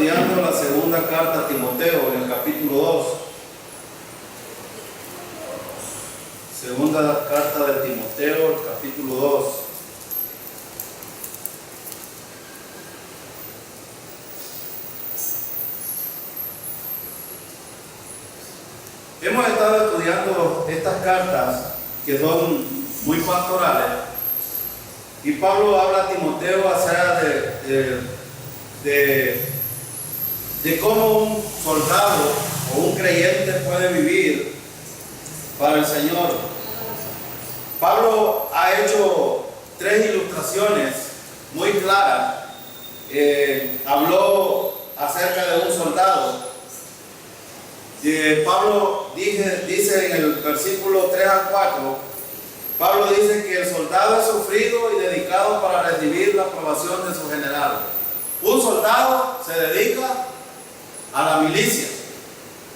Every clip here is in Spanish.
estudiando la segunda carta a Timoteo en el capítulo 2. Segunda carta de Timoteo, el capítulo 2. Hemos estado estudiando estas cartas que son muy pastorales, y Pablo habla a Timoteo acerca de cómo un soldado o un creyente puede vivir para el Señor. Pablo ha hecho 3 ilustraciones muy claras. Habló acerca de un soldado. Pablo dice en el versículo 3 al 4, Pablo dice que el soldado es sufrido y dedicado para recibir la aprobación de su general. Un soldado se dedica a la milicia,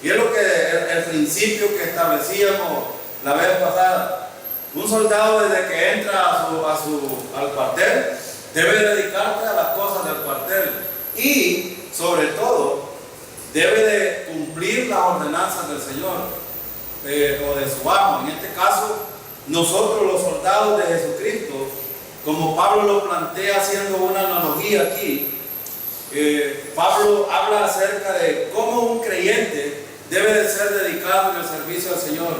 y es lo que el principio que establecíamos la vez pasada. Un soldado, desde que entra al cuartel, debe dedicarse a las cosas del cuartel, y sobre todo debe de cumplir las ordenanzas del Señor o de su amo. En este caso, nosotros los soldados de Jesucristo, como Pablo lo plantea haciendo una analogía aquí, Pablo habla acerca de cómo un creyente debe de ser dedicado en el servicio al Señor.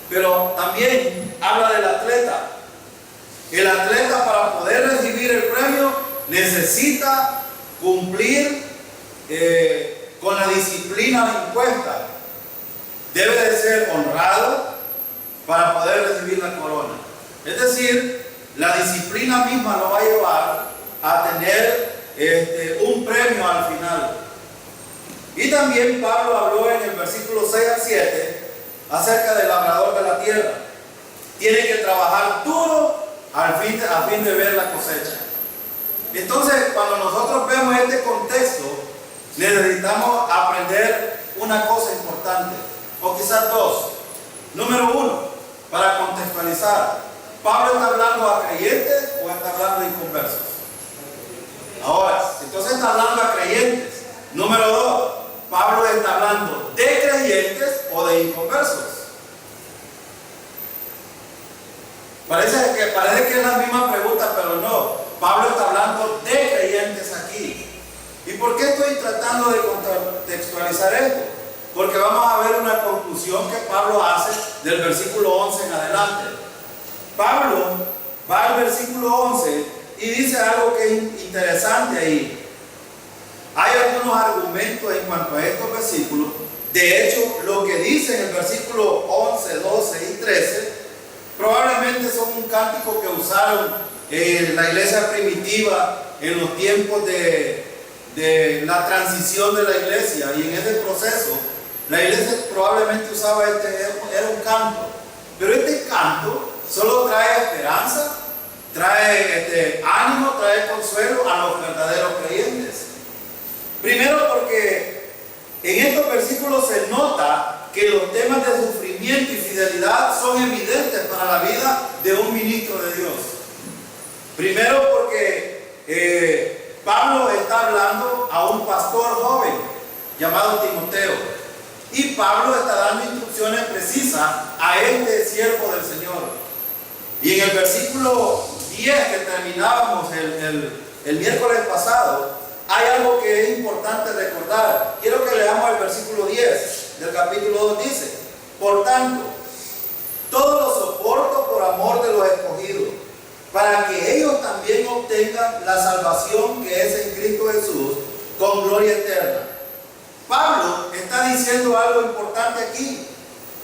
Pero también habla del atleta. El atleta, para poder recibir el premio, necesita cumplir con la disciplina impuesta. Debe de ser honrado para poder recibir la corona. Es decir, la disciplina misma lo va a llevar a tener un premio al final. Y también Pablo habló en el versículo 6 al 7 acerca del labrador de la tierra. Tiene que trabajar duro a fin de ver la cosecha. Entonces, cuando nosotros vemos este contexto, necesitamos aprender una cosa importante, o quizás dos. Número 1, para contextualizar, ¿Pablo está hablando a creyentes o está hablando a inconversos? Ahora, entonces está hablando a creyentes. Número 2, ¿Pablo está hablando de creyentes o de inconversos? Parece que es la misma pregunta, pero no. Pablo está hablando de creyentes aquí. ¿Y por qué estoy tratando de contextualizar esto? Porque vamos a ver una conclusión que Pablo hace del versículo 11 en adelante. Pablo va al versículo 11 y dice algo que es interesante ahí. Hay algunos argumentos en cuanto a estos versículos. De hecho, lo que dice en el versículo 11, 12 y 13 probablemente son un cántico que usaron la iglesia primitiva en los tiempos de la transición de la iglesia, y en ese proceso la iglesia probablemente usaba era un canto, pero este canto solo trae esperanza, trae ánimo, trae consuelo a los verdaderos creyentes. Primero, porque en estos versículos se nota que los temas de sufrimiento y fidelidad son evidentes para la vida de un ministro de Dios. Primero, porque Pablo está hablando a un pastor joven llamado Timoteo, y Pablo está dando instrucciones precisas a este siervo del Señor. Y en el versículo 10 que terminábamos el miércoles pasado, hay algo que es importante recordar. Quiero que leamos el versículo 10 del capítulo 2. Dice: por tanto, todo lo soporto por amor de los escogidos, para que ellos también obtengan la salvación que es en Cristo Jesús con gloria eterna. Pablo está diciendo algo importante aquí.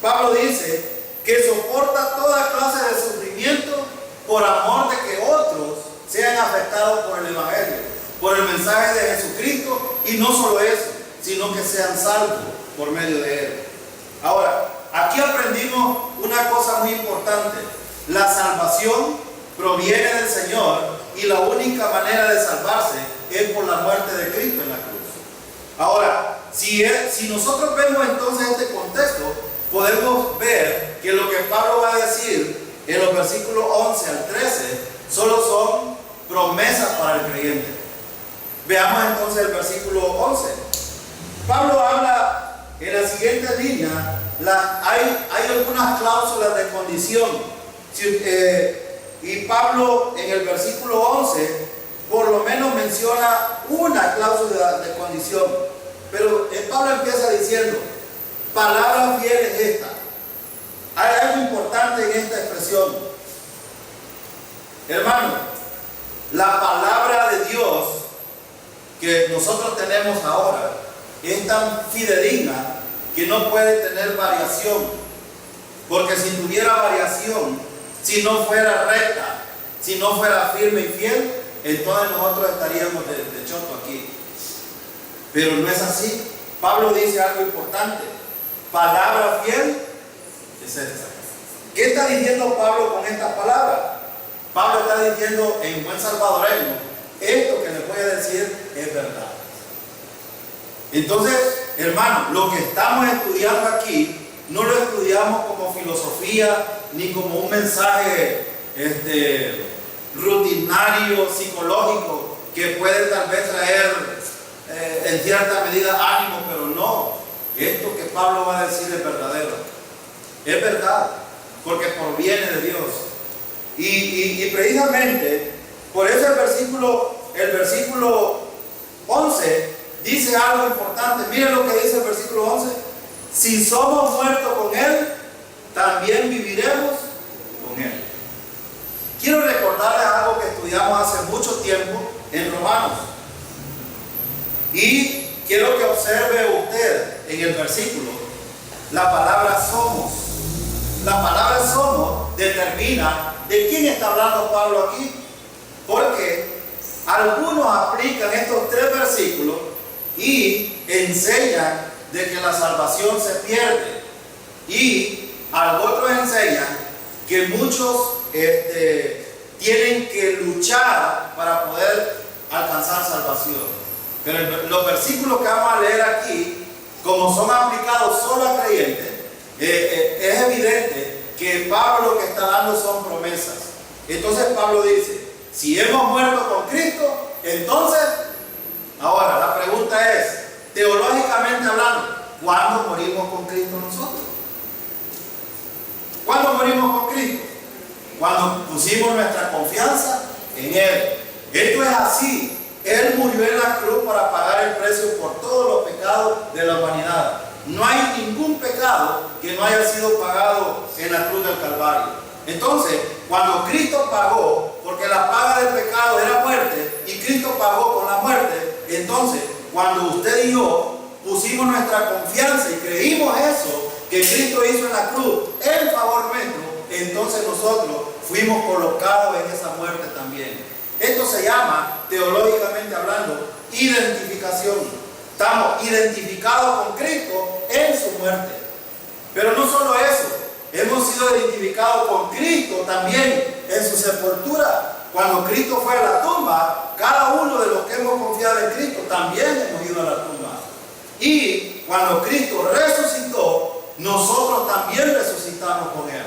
Pablo dice que soporta toda clase de sufrimiento por amor de que otros sean afectados por el Evangelio, por el mensaje de Jesucristo, y no solo eso, sino que sean salvos por medio de él. Ahora, aquí aprendimos una cosa muy importante. La salvación proviene del Señor, y la única manera de salvarse es por la muerte de Cristo en la cruz. Ahora, si nosotros vemos entonces este contexto, podemos ver que lo que Pablo va a decir en los versículos 11 al 13 solo son promesas para el creyente. Veamos entonces el versículo 11. Pablo habla en la siguiente línea, hay algunas cláusulas de condición. Y Pablo en el versículo 11 por lo menos menciona una cláusula de condición. Pero Pablo empieza diciendo, palabra fiel es esta. Hay algo importante en esta expresión. Hermano, la palabra de Dios que nosotros tenemos ahora es tan fidedigna que no puede tener variación. Porque si tuviera variación, si no fuera recta, si no fuera firme y fiel, entonces nosotros estaríamos de choto aquí. Pero no es así. Pablo dice algo importante. Palabra fiel es esta. ¿Qué está diciendo Pablo con estas palabras? Pablo está diciendo en buen salvadoreño, esto que les voy a decir es verdad. Entonces, hermano, lo que estamos estudiando aquí no lo estudiamos como filosofía ni como un mensaje rutinario, psicológico, que puede tal vez traer en cierta medida ánimo, pero no. Esto que Pablo va a decir es verdadero. Es verdad, porque proviene de Dios. Y precisamente, por eso el versículo 11 dice algo importante. Miren lo que dice el versículo 11. Si somos muertos con Él, también viviremos con Él. Quiero recordarles algo que estudiamos hace mucho tiempo en Romanos. Y quiero que observe usted en el versículo la palabra somos. La palabra somos determina de quién está hablando Pablo aquí. Porque algunos aplican estos 3 versículos y enseñan de que la salvación se pierde. Y otros enseñan que muchos tienen que luchar para poder alcanzar salvación. Pero los versículos que vamos a leer aquí, como son aplicados solo a creyentes, es evidente que Pablo lo que está dando son promesas. Entonces Pablo dice, si hemos muerto con Cristo, entonces, ahora la pregunta es, teológicamente hablando, ¿cuándo morimos con Cristo nosotros? ¿Cuándo morimos con Cristo? Cuando pusimos nuestra confianza en Él. Esto es así. Él murió en la cruz para pagar el precio por todos los pecados de la humanidad. No hay ningún pecado que no haya sido pagado en la cruz del Calvario. Entonces, cuando Cristo pagó, porque la paga del pecado era muerte, y Cristo pagó con la muerte, entonces, cuando usted y yo pusimos nuestra confianza y creímos eso que Cristo hizo en la cruz en favor nuestro, entonces nosotros fuimos colocados en esa muerte también. Esto se llama, teológicamente hablando, identificación. Estamos identificados con Cristo en su muerte. Pero no solo eso, hemos sido identificados con Cristo también en su sepultura. Cuando Cristo fue a la tumba, cada uno de los que hemos confiado en Cristo también hemos ido a la tumba. Y cuando Cristo resucitó, nosotros también resucitamos con Él.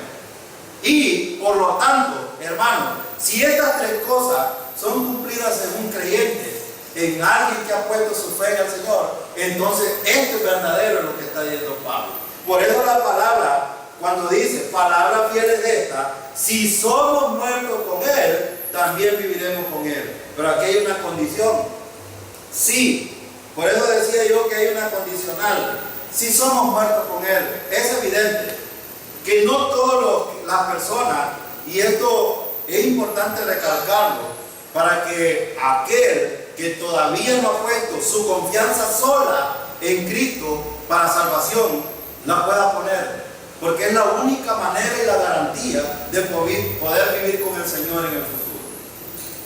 Y por lo tanto, hermanos, si estas 3 cosas son cumplidas en un creyente, en alguien que ha puesto su fe en el Señor, entonces esto es verdadero lo que está diciendo Pablo. Por eso la palabra, cuando dice, palabra fiel es esta, si somos muertos con Él, también viviremos con Él. Pero aquí hay una condición. Sí, por eso decía yo que hay una condicional. Si somos muertos con Él, es evidente que no todas las personas, y esto es importante recalcarlo, para que aquel que todavía no ha puesto su confianza sola en Cristo para salvación, la pueda poner, porque es la única manera y la garantía de poder vivir con el Señor en el futuro.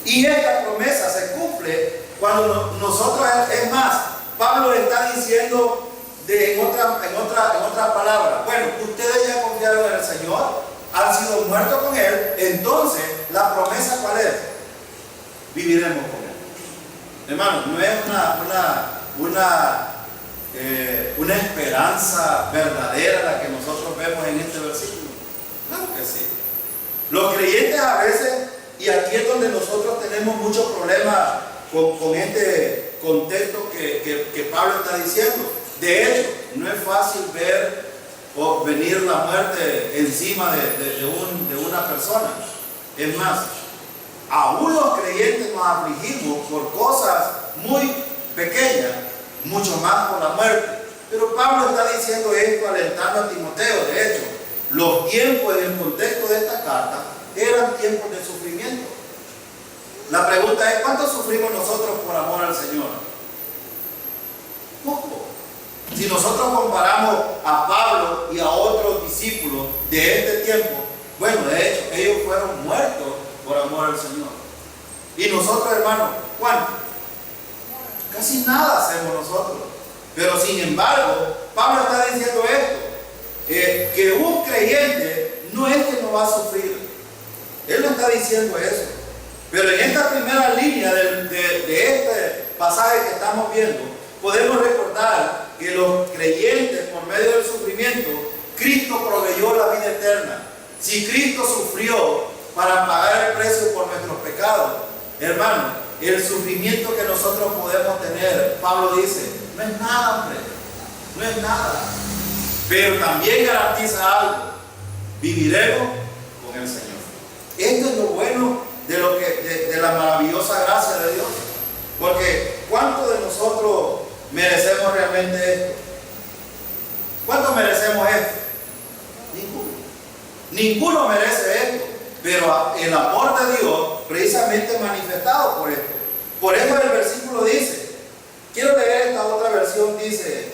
Y esta promesa se cumple cuando nosotros, es más, Pablo está diciendo en otra palabra, bueno, ustedes ya confiaron en el Señor, han sido muertos con Él, entonces la promesa ¿cuál es? Viviremos con Él. Hermano, no es una esperanza verdadera la que nosotros vemos en este versículo. Claro que sí. Los creyentes a veces, y aquí es donde nosotros tenemos muchos problemas con este contexto que Pablo está diciendo. De hecho, no es fácil ver o venir la muerte encima de una persona. Es más, aún los creyentes nos afligimos por cosas muy pequeñas, mucho más por la muerte. Pero Pablo está diciendo esto alentando a Timoteo. De hecho, los tiempos en el contexto de esta carta eran tiempos de sufrimiento. La pregunta es, ¿cuánto sufrimos nosotros por amor al Señor? Poco. Si nosotros comparamos a Pablo y a otros discípulos de este tiempo, bueno, de hecho, ellos fueron muertos por amor al Señor. Y nosotros, hermanos, ¿cuánto? Casi nada hacemos nosotros. Pero sin embargo, Pablo está diciendo esto, que un creyente no es que no va a sufrir. Él no está diciendo eso. Pero en esta primera línea de este pasaje que estamos viendo, podemos recordar que los creyentes, por medio del sufrimiento, Cristo proveyó la vida eterna. Si Cristo sufrió para pagar el precio por nuestros pecados, hermano, el sufrimiento que nosotros podemos tener, Pablo dice, no es nada, hombre, no es nada. Pero también garantiza algo: viviremos con el Señor. Esto es lo bueno de la maravillosa gracia de Dios. Porque ¿cuánto de nosotros merecemos realmente esto? ¿Cuánto merecemos esto? Ninguno. Ninguno merece esto. Pero el amor de Dios precisamente manifestado por esto. Por eso el versículo dice, quiero leer esta otra versión, dice,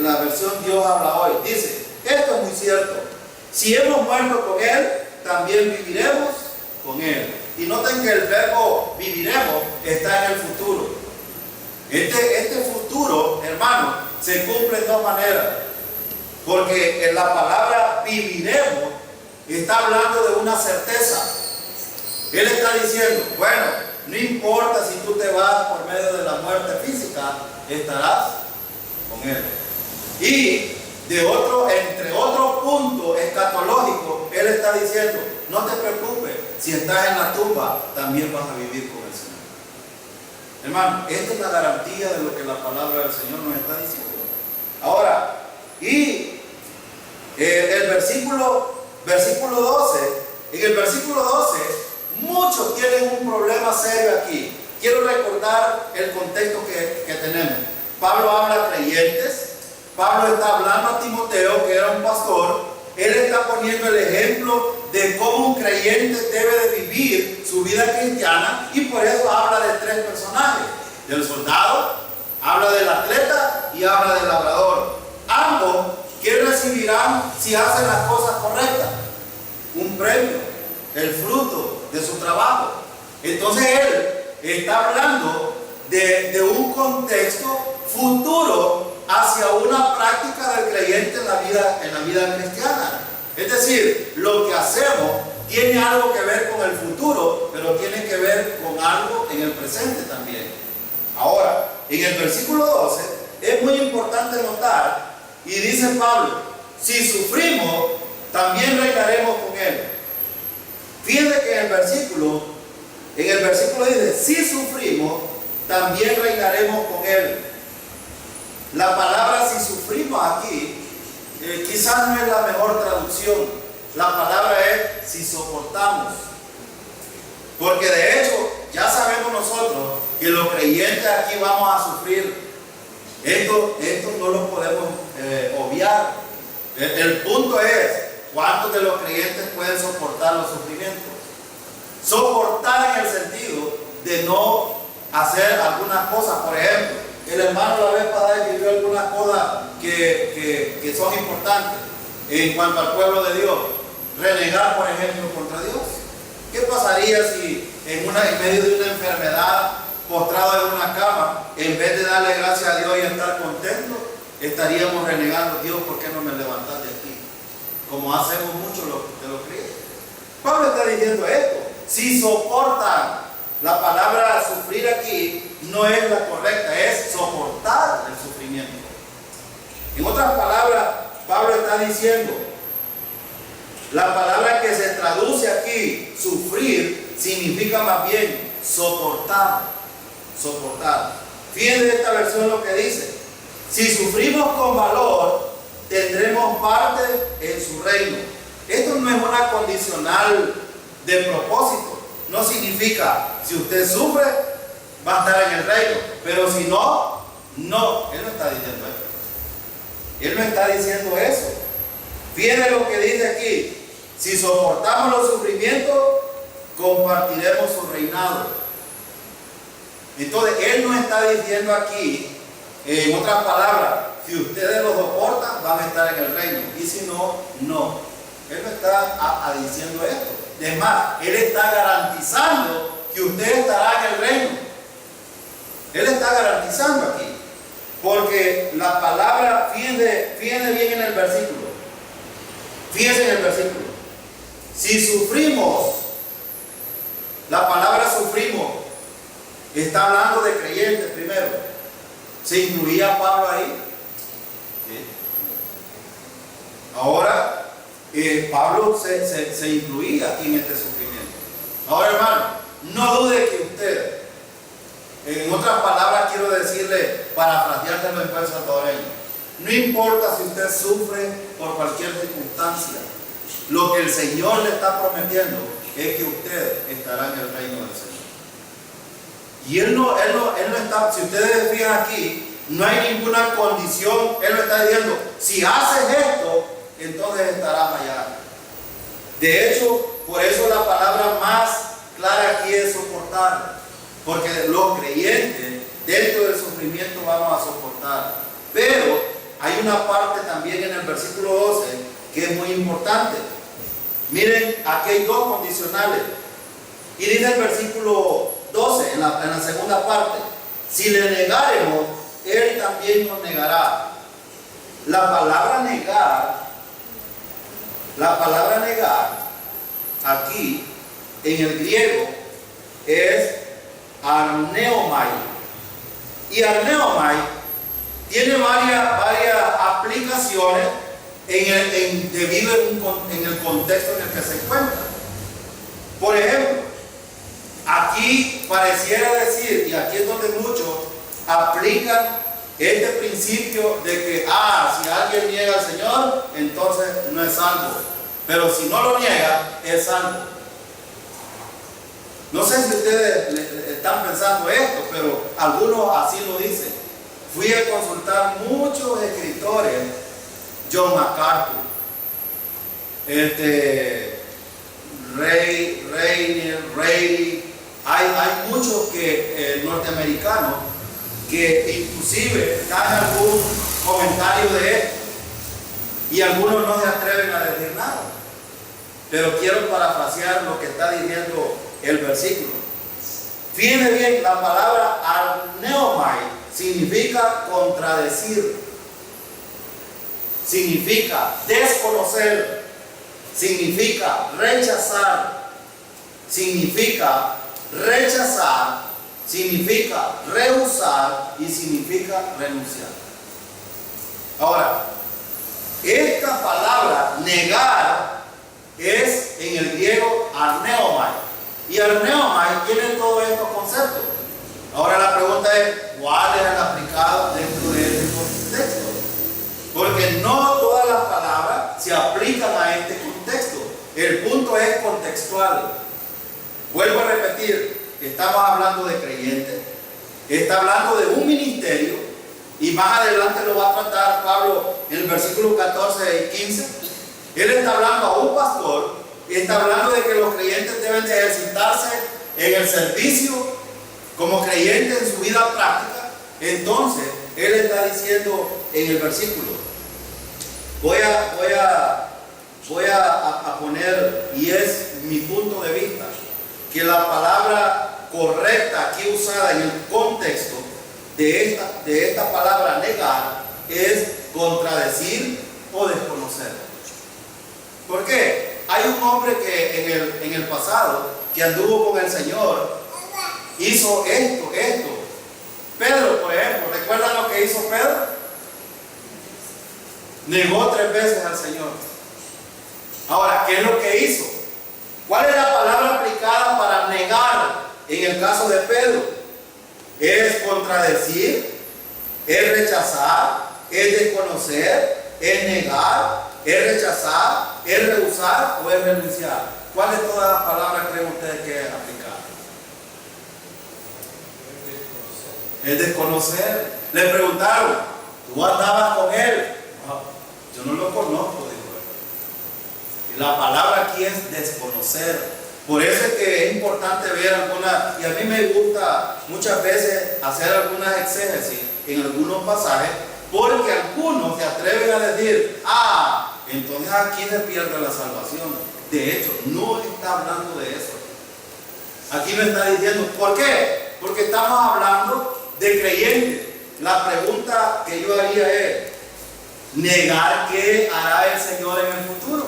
la versión Dios habla hoy, dice, esto es muy cierto: si hemos muerto con Él, también viviremos con Él. Y noten que el verbo viviremos está en el futuro. Este futuro, hermano, se cumple en dos maneras. Porque en la palabra viviremos está hablando de una certeza. Él está diciendo, bueno, no importa si tú te vas por medio de la muerte física, estarás con Él. Y entre otros puntos escatológicos, Él está diciendo, no te preocupes, si estás en la tumba, también vas a vivir con el Señor. Hermano, esta es la garantía de lo que la palabra del Señor nos está diciendo. Ahora, y el versículo 12, en el versículo 12, muchos tienen un problema serio aquí. Quiero recordar el contexto que tenemos. Pablo habla a creyentes. Pablo está hablando a Timoteo, que era un pastor. Él está poniendo el ejemplo de cómo un creyente debe de vivir su vida cristiana, y por eso habla de tres personajes: del soldado, habla del atleta y habla del labrador. Ambos, ¿qué recibirán si hacen las cosas correctas? Un premio, el fruto de su trabajo. Entonces él está hablando de un contexto futuro hacia una práctica del creyente en la vida cristiana. Es decir, lo que hacemos tiene algo que ver con el futuro, pero tiene que ver con algo en el presente también. Ahora, en el versículo 12 es muy importante notar, y dice Pablo, si sufrimos, también reinaremos con Él. Fíjense que en el versículo dice, si sufrimos, también reinaremos con Él. La palabra si sufrimos aquí, quizás no es la mejor traducción. La palabra es si soportamos. Porque de hecho, ya sabemos nosotros que los creyentes aquí vamos a sufrir. Esto no lo podemos obviar. El punto es, ¿cuántos de los creyentes pueden soportar los sufrimientos? Soportar en el sentido de no hacer algunas cosas. Por ejemplo, el hermano la vez pasada vivió algunas cosas que son importantes en cuanto al pueblo de Dios. Renegar, por ejemplo, contra Dios. ¿Qué pasaría si en medio de una enfermedad, postrado en una cama, en vez de darle gracias a Dios y estar contentos, estaríamos renegando: Dios, ¿por qué no me levantas de aquí? Como hacemos muchos de los creyentes. Pablo está diciendo esto: si soportan. La palabra sufrir aquí no es la correcta, es soportar el sufrimiento. En otras palabras, Pablo está diciendo, la palabra que se traduce aquí, sufrir, significa más bien soportar. Soportar. Fíjense esta versión lo que dice: si sufrimos con valor, tendremos parte en su reino. Esto no es una condicional de propósito. No significa, si usted sufre, va a estar en el reino. Pero si no, no. Él no está diciendo eso. Él no está diciendo eso. Fíjense lo que dice aquí: si soportamos los sufrimientos, compartiremos su reinado. Entonces, él no está diciendo aquí, en otras palabras, si ustedes lo soportan, van a estar en el reino. Y si no, no. Él no está diciendo esto. Es más, él está garantizando que usted estará en el reino. Él está garantizando aquí. Porque la palabra, fíjense bien en el versículo. Fíjense en el versículo. Si sufrimos, la palabra sufrimos está hablando de creyentes primero. ¿Se incluía Pablo ahí? ¿Sí? Ahora, Pablo se incluía aquí en este sufrimiento. Ahora, hermano, no dude que usted, en otras palabras quiero decirle, parafraseándolo en buen salvadoreño, no importa si usted sufre por cualquier circunstancia, lo que el Señor le está prometiendo es que usted estará en el reino del Señor. Y él no está, si ustedes fijan aquí, no hay ninguna condición. Él lo está diciendo: si haces esto, entonces estarás allá. De hecho, por eso la palabra más clara aquí es soportar. Porque los creyentes, dentro del sufrimiento, vamos a soportar. Pero hay una parte también en el versículo 12 que es muy importante. Miren, aquí hay dos condicionales. Y dice el versículo 12, en la segunda parte: si le negaremos, él también nos negará. La palabra negar, aquí en el griego es arneomai. Y arneomai tiene varias aplicaciones debido en el contexto en el que se encuentra. Por ejemplo, aquí pareciera decir, y aquí es donde muchos aplican este principio de que, si alguien niega al Señor, entonces no es salvo. Pero si no lo niega, es salvo. No sé si ustedes están pensando esto, pero algunos así lo dicen. Fui a consultar muchos escritores, John MacArthur, Rayleigh, hay muchos norteamericanos que inclusive dan algún comentario de esto, y algunos no se atreven a decir nada. Pero quiero parafrasear lo que está diciendo el versículo. Fíjense bien, la palabra arneomai significa contradecir, significa desconocer, significa rechazar, significa rechazar, significa rehusar y significa renunciar. Ahora, esta palabra negar es en el griego arneomai, y arneomai tiene todos estos conceptos. Ahora la pregunta es: ¿cuál es el aplicado dentro de este contexto? Porque no todas las palabras se aplican a este contexto. El punto es contextual. Vuelvo a repetir, estamos hablando de creyentes, está hablando de un ministerio, y más adelante lo va a tratar Pablo en el versículo 14 y 15. Él está hablando a un pastor, y está hablando de que los creyentes deben de ejercitarse en el servicio como creyentes en su vida práctica. Entonces, él está diciendo en el versículo, voy a poner, y es mi punto de vista, que la palabra correcta aquí usada en el contexto de esta palabra negar es contradecir o desconocer. ¿Por qué? Hay un hombre que en el pasado, que anduvo con el Señor, hizo esto. Pedro, por ejemplo, ¿recuerdan lo que hizo Pedro? Negó 3 veces al Señor. Ahora, ¿qué es lo que hizo? ¿Cuál es la palabra aplicada para negar en el caso de Pedro? es contradecir, es rechazar, es desconocer, es negar, es rechazar, es rehusar o es renunciar. ¿Cuál de todas las palabras creen ustedes que es aplicar? Es desconocer. Le preguntaron, ¿tú andabas con él? No, yo no lo conozco, dijo él. Y la palabra aquí es desconocer. Por eso es que es importante ver algunas, y a mí me gusta muchas veces hacer algunas exégesis en algunos pasajes, porque algunos se atreven a decir, entonces aquí se pierde la salvación. De hecho, no está hablando de eso. Aquí no está diciendo, ¿por qué? Porque estamos hablando de creyentes. La pregunta que yo haría es, ¿negar qué hará el Señor en el futuro?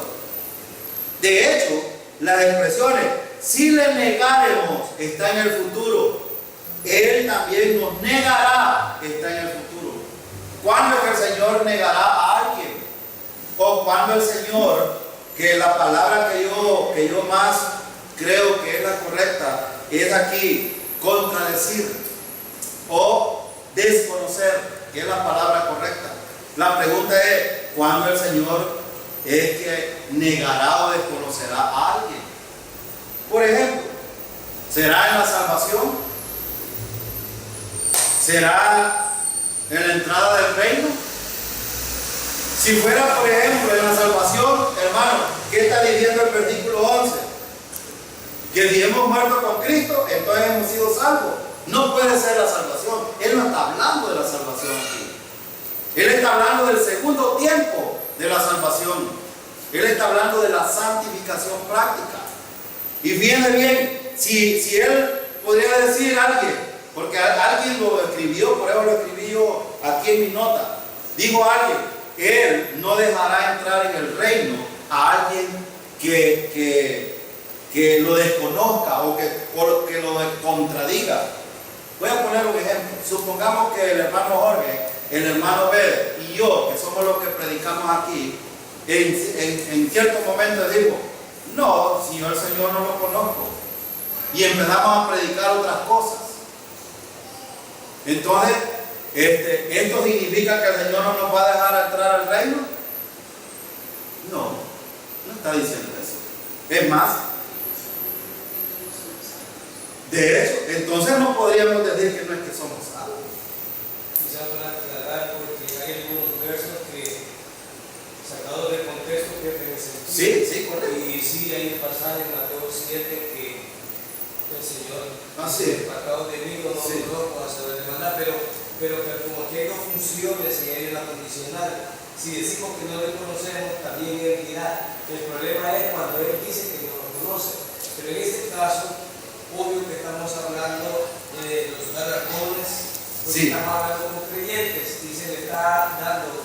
De hecho, las expresiones, si le negaremos, está en el futuro. Él también nos negará, está en el futuro. ¿Cuándo es que el Señor negará a alguien? O cuando el Señor, que la palabra que yo más creo que es la correcta, es aquí, contradecir o desconocer, que es la palabra correcta. La pregunta es, ¿cuándo el Señor es que negará o desconocerá a alguien? Por ejemplo, ¿será en la salvación? ¿Será en la entrada del reino? Si fuera, por ejemplo, en la salvación, hermano, ¿qué está diciendo el versículo 11? Que si hemos muerto con Cristo, entonces hemos sido salvos. No puede ser la salvación. Él no está hablando de la salvación aquí. Él está hablando del segundo tiempo de la salvación. Él está hablando de la santificación práctica. Y fíjense bien, si él podría decir a alguien, porque alguien lo escribió, por eso lo escribí yo aquí en mi nota, dijo alguien, él no dejará entrar en el reino a alguien que lo desconozca o que lo contradiga. Voy a poner un ejemplo. Supongamos que el hermano Jorge, el hermano Bede y yo, que somos los que predicamos aquí, en cierto momento digo, no, si yo el Señor no lo conozco, y empezamos a predicar otras cosas. Entonces, ¿esto significa que el Señor no nos va a dejar entrar al reino? No, no está diciendo eso. Es más, de hecho, entonces no podríamos decir que no es que somos salvos. Quizás para aclarar, porque hay algunos versos que, sacados del contexto, pierden el sentido. Sí, correcto. Y sí, hay un pasaje en Mateo 7 que el Señor sí. apartado de mí, no sí. conozco a saber demandar, pero que como aquí hay dos funciones y hay una condicional, si decimos que no le conocemos, también Él dirá. El problema es cuando Él dice que no lo conoce. Pero en este caso, obvio que estamos hablando de los galardones, porque sí. estamos hablando como creyentes y se le está dando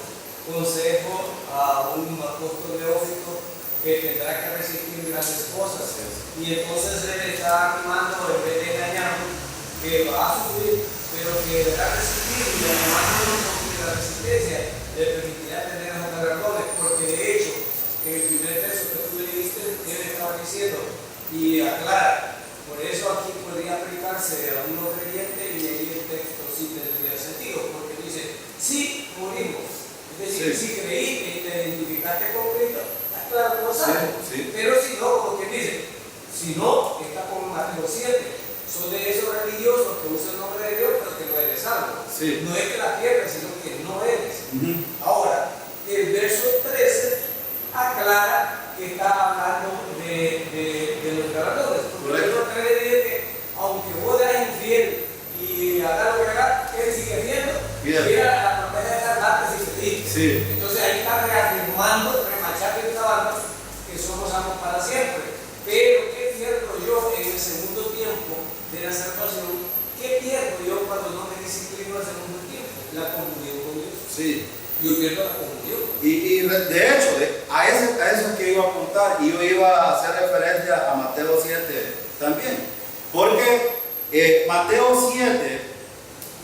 consejo a un apóstol neófito que tendrá que resistir grandes cosas. Y entonces él está animando, en vez de engañarnos, que va a sufrir, pero que deberá resistir, y animándonos porque la resistencia le permitirá tener esos galardones, porque de hecho, en el primer texto que tú leíste, él estaba diciendo, y aclara, por eso aquí podría aplicarse a uno creyente, y ahí el texto sí tendría sentido, porque dice, sí morimos. Es decir, si creíste y te identificaste con Cristo, está claro que lo sabes. Pero si no, como que dice, si no, está como Mateo 7. Son de esos religiosos que usan el nombre de Dios, pero que no eres salvo. No es que la pierdas, sino que no eres. Ahora, el verso 13 aclara que está hablando de los galardones. Porque el verso 13 dice que, aunque vos eras infiel y hagas lo que hagas, Él sigue viendo. Mira la promesa de salvarte si feliz. Entonces ahí está reafirmando, remachando y trabajando que somos salvos para siempre. Pero ¿qué pierdo yo en el segundo tiempo de la salvación? ¿Qué pierdo yo cuando no me disciplino al segundo tiempo? La comunión con Dios. Yo pierdo la comunión. Y de hecho, a eso es que iba a apuntar, y yo iba a hacer referencia a Mateo 7 también. Porque Mateo 7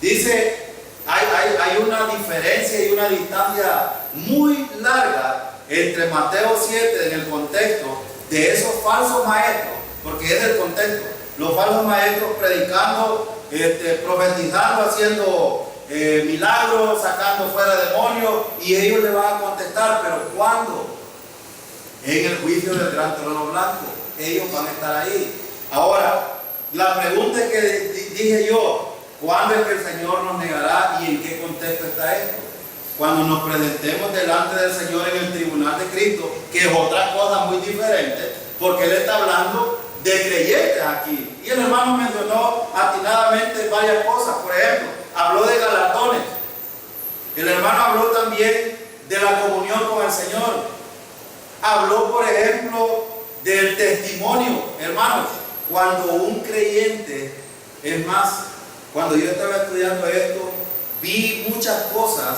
dice, hay una diferencia y una distancia muy larga entre Mateo 7 en el contexto de esos falsos maestros, porque es el contexto. los falsos maestros predicando, profetizando, haciendo milagros, sacando fuera demonios, y ellos le van a contestar, pero ¿cuándo? En el juicio del gran trono blanco, ellos van a estar ahí. Ahora, la pregunta es que dije yo, ¿cuándo es que el Señor nos negará y en qué contexto está esto? Cuando nos presentemos delante del Señor en el tribunal de Cristo, que es otra cosa muy diferente, porque Él está hablando de creyentes aquí. Y el hermano mencionó atinadamente varias cosas. Por ejemplo, habló de galardones. El hermano habló también de la comunión con el Señor. Habló, por ejemplo, del testimonio. Hermanos, cuando un creyente, es más, cuando yo estaba estudiando esto, vi muchas cosas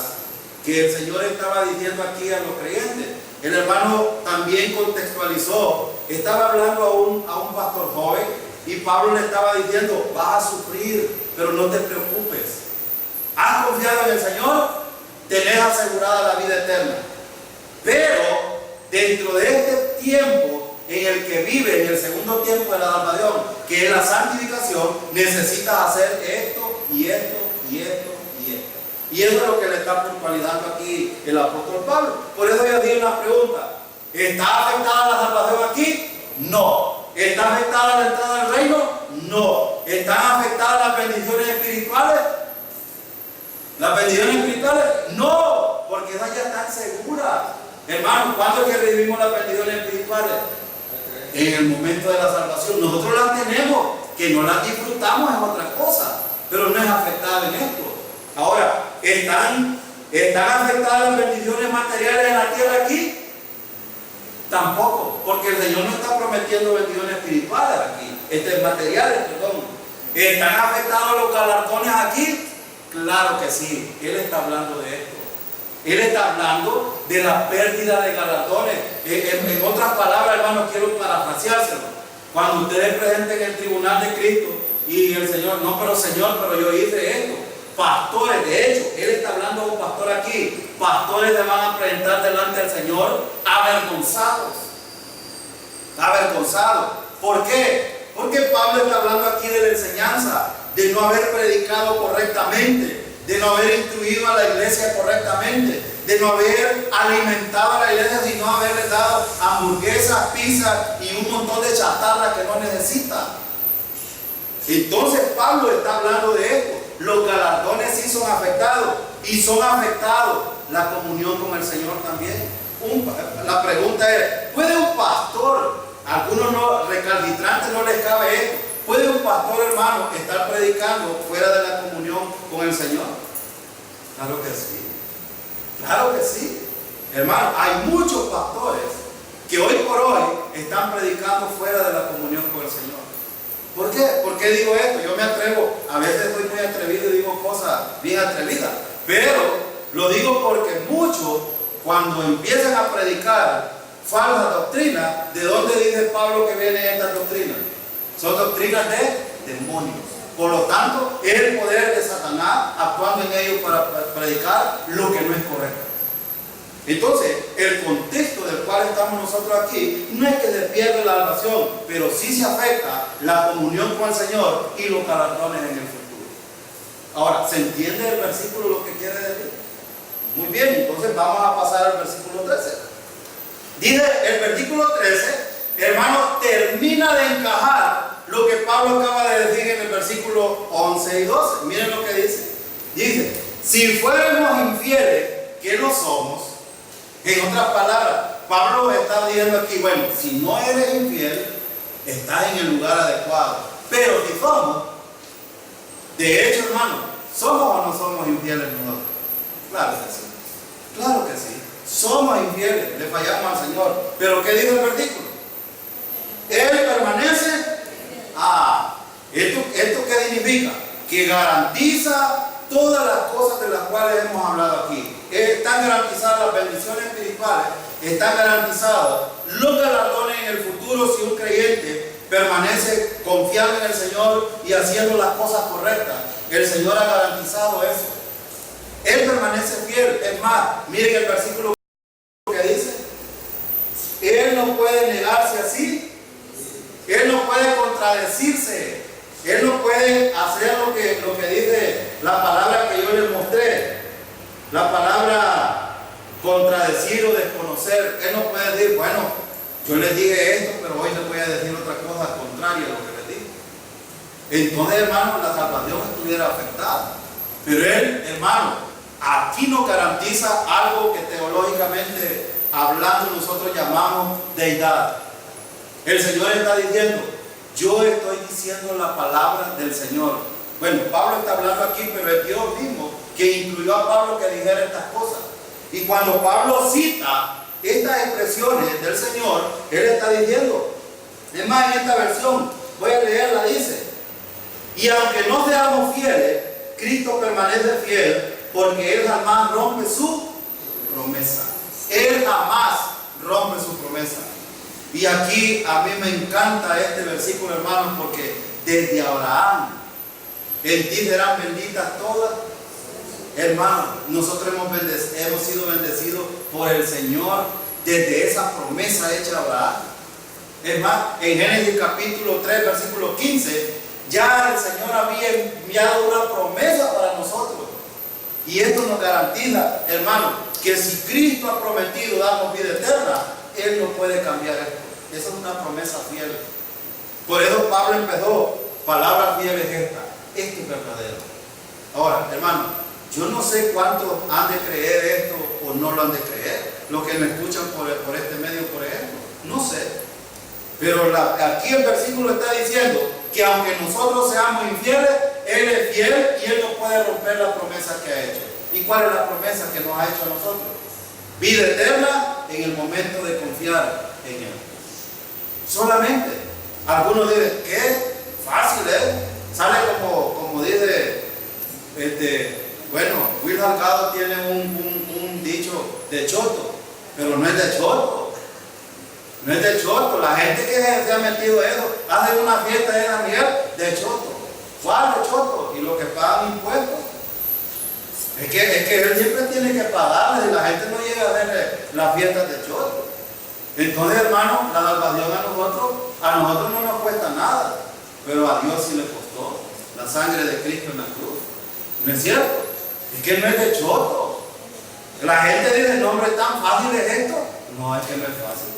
que el Señor estaba diciendo aquí a los creyentes. El hermano también contextualizó, estaba hablando a un pastor joven y Pablo le estaba diciendo, vas a sufrir, pero no te preocupes. ¿Has confiado en el Señor? Tenés asegurada la vida eterna. Pero dentro de este tiempo en el que vive, en el segundo tiempo de la Dalmadión, que es la santificación, necesitas hacer esto y esto y esto y esto. Y eso es lo que le está puntualizando aquí el apóstol Pablo. Por eso yo di una pregunta. ¿Está afectada la salvación aquí? No. ¿Está afectada la entrada al reino? No. ¿Están afectadas las bendiciones espirituales? ¿Las bendiciones espirituales? No, porque esas ya están seguras. Hermano, ¿cuándo es que recibimos las bendiciones espirituales? En el momento de la salvación. Nosotros las tenemos, que no las disfrutamos es otra cosa, pero no es afectada en esto. Ahora, ¿están afectadas las bendiciones materiales en la tierra aquí? Tampoco, porque el Señor no está prometiendo bendiciones espirituales aquí, materiales, perdón. ¿Están afectados los galardones aquí? Claro que sí, Él está hablando de esto. Él está hablando de la pérdida de galardones. En otras palabras, hermanos, quiero parafraseárselo. Cuando ustedes presenten el tribunal de Cristo y el Señor, no, pero Señor, pero yo hice esto. Pastores, de hecho, Él está hablando de un pastor aquí. Pastores le van a presentar delante del Señor avergonzados. Avergonzados. ¿Por qué? Porque Pablo está hablando aquí de la enseñanza, de no haber predicado correctamente, de no haber instruido a la iglesia correctamente, de no haber alimentado a la iglesia, sino haberle dado hamburguesas, pizzas y un montón de chatarra que no necesita. Entonces Pablo está hablando de esto. Los galardones sí son afectados, y son afectados la comunión con el Señor también. La pregunta es, ¿puede un pastor, a algunos recalcitrantes no les cabe esto, puede un pastor, hermano, estar predicando fuera de la comunión con el Señor? Claro que sí, claro que sí. Hermano, hay muchos pastores que hoy por hoy están predicando fuera de la comunión con el Señor. ¿Por qué? ¿Por qué digo esto? Yo me atrevo, a veces estoy muy atrevido y digo cosas bien atrevidas, pero lo digo porque muchos, cuando empiezan a predicar falsas doctrinas, ¿de dónde dice Pablo que vienen estas doctrinas? Son doctrinas de demonios. Por lo tanto, es el poder de Satanás actuando en ellos para predicar lo que no es correcto. Entonces, el contexto del cual estamos nosotros aquí no es que se pierda la salvación, pero sí se afecta la comunión con el Señor y los galardones en el futuro. Ahora, ¿se entiende el versículo lo que quiere decir? Muy bien, entonces vamos a pasar al versículo 13. Dice el versículo 13, hermano, termina de encajar lo que Pablo acaba de decir en el versículo 11 y 12. Miren lo que dice. Dice, si fuéramos infieles, que no somos. En otras palabras, Pablo está diciendo aquí, bueno, si no eres infiel, estás en el lugar adecuado. Pero si somos, de hecho, hermano, ¿somos o no somos infieles nosotros? Claro que sí. Claro que sí. Somos infieles, le fallamos al Señor. Pero ¿qué dice el versículo? Él permanece. ¿Esto qué significa? Que garantiza todas las cosas de las cuales hemos hablado aquí. Están garantizadas las bendiciones espirituales, están garantizados los galardones en el futuro si un creyente permanece confiando en el Señor y haciendo las cosas correctas. El Señor ha garantizado eso. Él permanece fiel. Es más, miren el versículo que dice: Él no puede negarse así. Él no puede contradecirse. Él no puede hacer lo que dice la palabra que yo les mostré. La palabra contradecir o desconocer. Él no puede decir, bueno, yo les dije esto, pero hoy les voy a decir otra cosa contraria a lo que les dije. Entonces, hermano, la salvación estuviera afectada. Pero él, hermano, aquí nos garantiza algo que teológicamente hablando nosotros llamamos deidad. El Señor está diciendo, yo estoy diciendo la palabra del Señor. Bueno, Pablo está hablando aquí, pero es Dios mismo que incluyó a Pablo que dijera estas cosas. Y cuando Pablo cita estas expresiones del Señor, él está diciendo, es más, en esta versión, voy a leerla, dice, y aunque no seamos fieles, Cristo permanece fiel, porque Él jamás rompe su promesa. Él jamás rompe su promesa. Y aquí a mí me encanta este versículo, hermanos, porque desde Abraham, en ti serán benditas todas. Hermanos, nosotros hemos sido bendecidos por el Señor desde esa promesa hecha a Abraham. Es más, en Génesis capítulo 3, versículo 15, ya el Señor había enviado una promesa para nosotros. Y esto nos garantiza, hermano, que si Cristo ha prometido darnos vida eterna, Él no puede cambiar esto. Esa es una promesa fiel. Por eso Pablo empezó, palabra fiel es esta. Esto es verdadero. Ahora, hermano, yo no sé cuántos han de creer esto o no lo han de creer. Los que me escuchan por este medio, por ejemplo. No sé. Pero aquí el versículo está diciendo que aunque nosotros seamos infieles, Él es fiel y Él no puede romper la promesa que ha hecho. ¿Y cuál es la promesa que nos ha hecho a nosotros? Vida eterna en el momento de confiar en Él. Solamente. Algunos dicen, ¿qué? Fácil, ¿eh? Sale como dice, bueno, Will Salgado tiene un dicho de choto, pero no es de choto. No es de choto. La gente que se ha metido eso, hace una fiesta de Navidad de choto. ¿Cuál de choto? Y lo que pagan impuestos. Es que él siempre tiene que pagarles y la gente no llega a ver las fiestas de choto. Entonces, hermano, la salvación a nosotros no nos cuesta nada, pero a Dios sí le costó la sangre de Cristo en la cruz. ¿No es cierto? Es que no es de choto. La gente dice, no, hombre, ¿tan fácil es esto? No, es que no es fácil.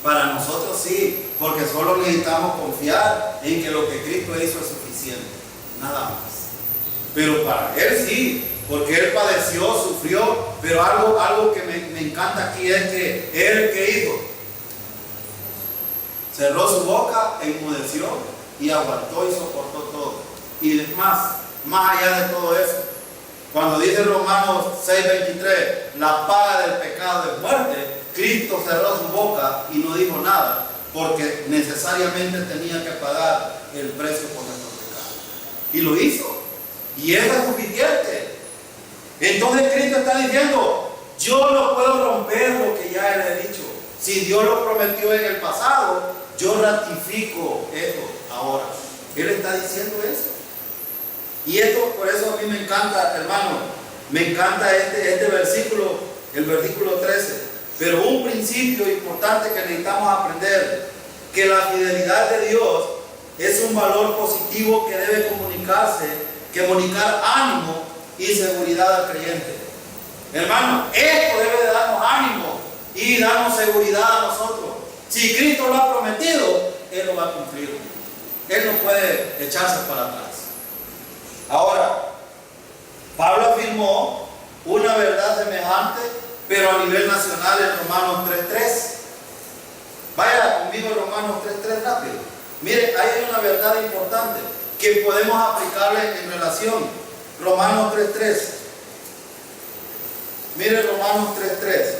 Para nosotros sí, porque solo necesitamos confiar en que lo que Cristo hizo es suficiente, nada más. Pero para Él sí, porque Él padeció, sufrió, pero algo que me encanta aquí es que Él, ¿qué hizo? Cerró su boca, enmudeció y aguantó y soportó todo. Y es más allá de todo eso, cuando dice Romanos 6:23, la paga del pecado es muerte, Cristo cerró su boca y no dijo nada, porque necesariamente tenía que pagar el precio por nuestro pecado. Y lo hizo. Y eso es suficiente. Entonces Cristo está diciendo, yo no puedo romper lo que ya le he dicho. Si Dios lo prometió en el pasado, yo ratifico eso ahora. Él está diciendo eso. Y esto, por eso a mí me encanta, hermano, me encanta este versículo, el versículo 13. Pero un principio importante que necesitamos aprender, que la fidelidad de Dios es un valor positivo que debe comunicar ánimo y seguridad al creyente. Hermano, esto debe de darnos ánimo y darnos seguridad a nosotros. Si Cristo lo ha prometido, Él lo va a cumplir. Él no puede echarse para atrás. Ahora, Pablo afirmó una verdad semejante, pero a nivel nacional en Romanos 3:3. Vaya conmigo a Romanos 3:3 rápido. Mire, hay una verdad importante que podemos aplicarle en relación. Romanos 3:3. Mire Romanos 3:3.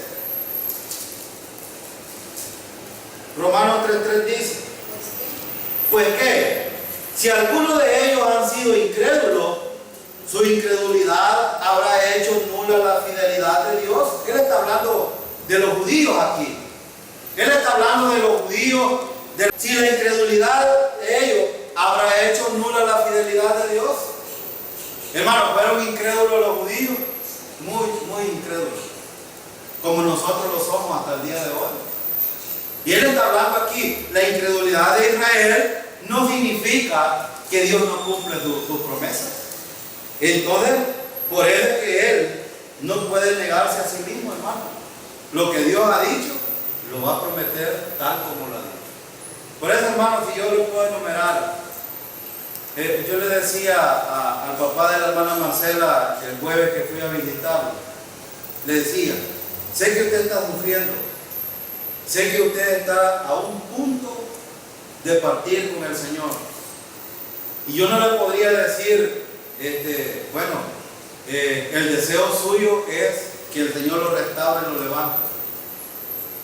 Romanos 3:3 dice, pues que si alguno de ellos han sido incrédulos, su incredulidad habrá hecho nula la fidelidad de Dios. Él está hablando de los judíos aquí. Él está hablando de los judíos. Si la incredulidad de ellos habrá hecho nula la fidelidad de Dios. Hermanos, ¿fueron incrédulos los judíos? Muy incrédulos. Como nosotros lo somos hasta el día de hoy. Y él está hablando aquí, la incredulidad de Israel no significa que Dios no cumple sus promesas. Entonces, por eso es que Él no puede negarse a sí mismo, hermano. Lo que Dios ha dicho, lo va a prometer tal como lo ha dicho. Por eso, hermano, si yo lo puedo enumerar, yo le decía al papá de la hermana Marcela el jueves que fui a visitarlo, le decía, sé que usted está sufriendo, sé que usted está a un punto de partir con el Señor. Y yo no le podría decir, el deseo suyo es que el Señor lo restaure y lo levante.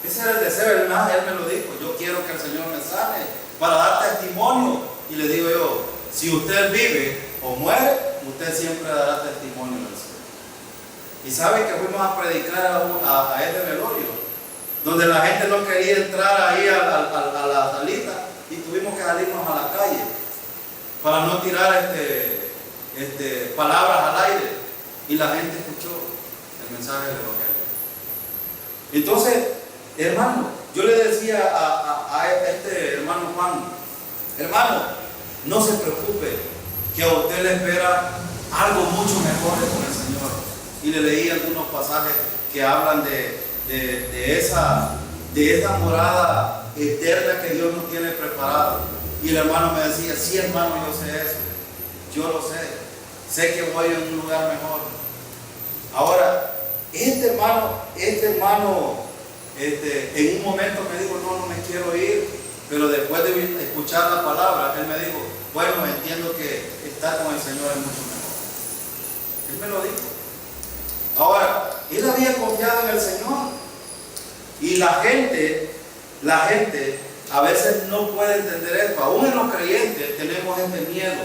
Ese era el deseo, él me lo dijo, yo quiero que el Señor me sane para dar testimonio. Y le digo yo, si usted vive o muere, usted siempre dará testimonio del Señor. Y sabe que fuimos a predicar a este velorio, donde la gente no quería entrar ahí a la salita y tuvimos que salirnos a la calle para no tirar palabras al aire, y la gente escuchó el mensaje del Evangelio. Entonces, hermano, yo le decía a este hermano Juan, hermano, no se preocupe, que a usted le espera algo mucho mejor con el Señor. Y le leí algunos pasajes que hablan de esa morada eterna que Dios nos tiene preparada. Y el hermano me decía, sí, hermano, yo sé eso, yo lo sé que voy a un lugar mejor. Ahora, este hermano, en un momento me dijo, no me quiero ir, pero después de escuchar la palabra, él me dijo, bueno, entiendo que estar con el Señor es mucho mejor. Él me lo dijo. Ahora, él había confiado en el Señor, y la gente a veces no puede entender esto. Aún en los creyentes tenemos este miedo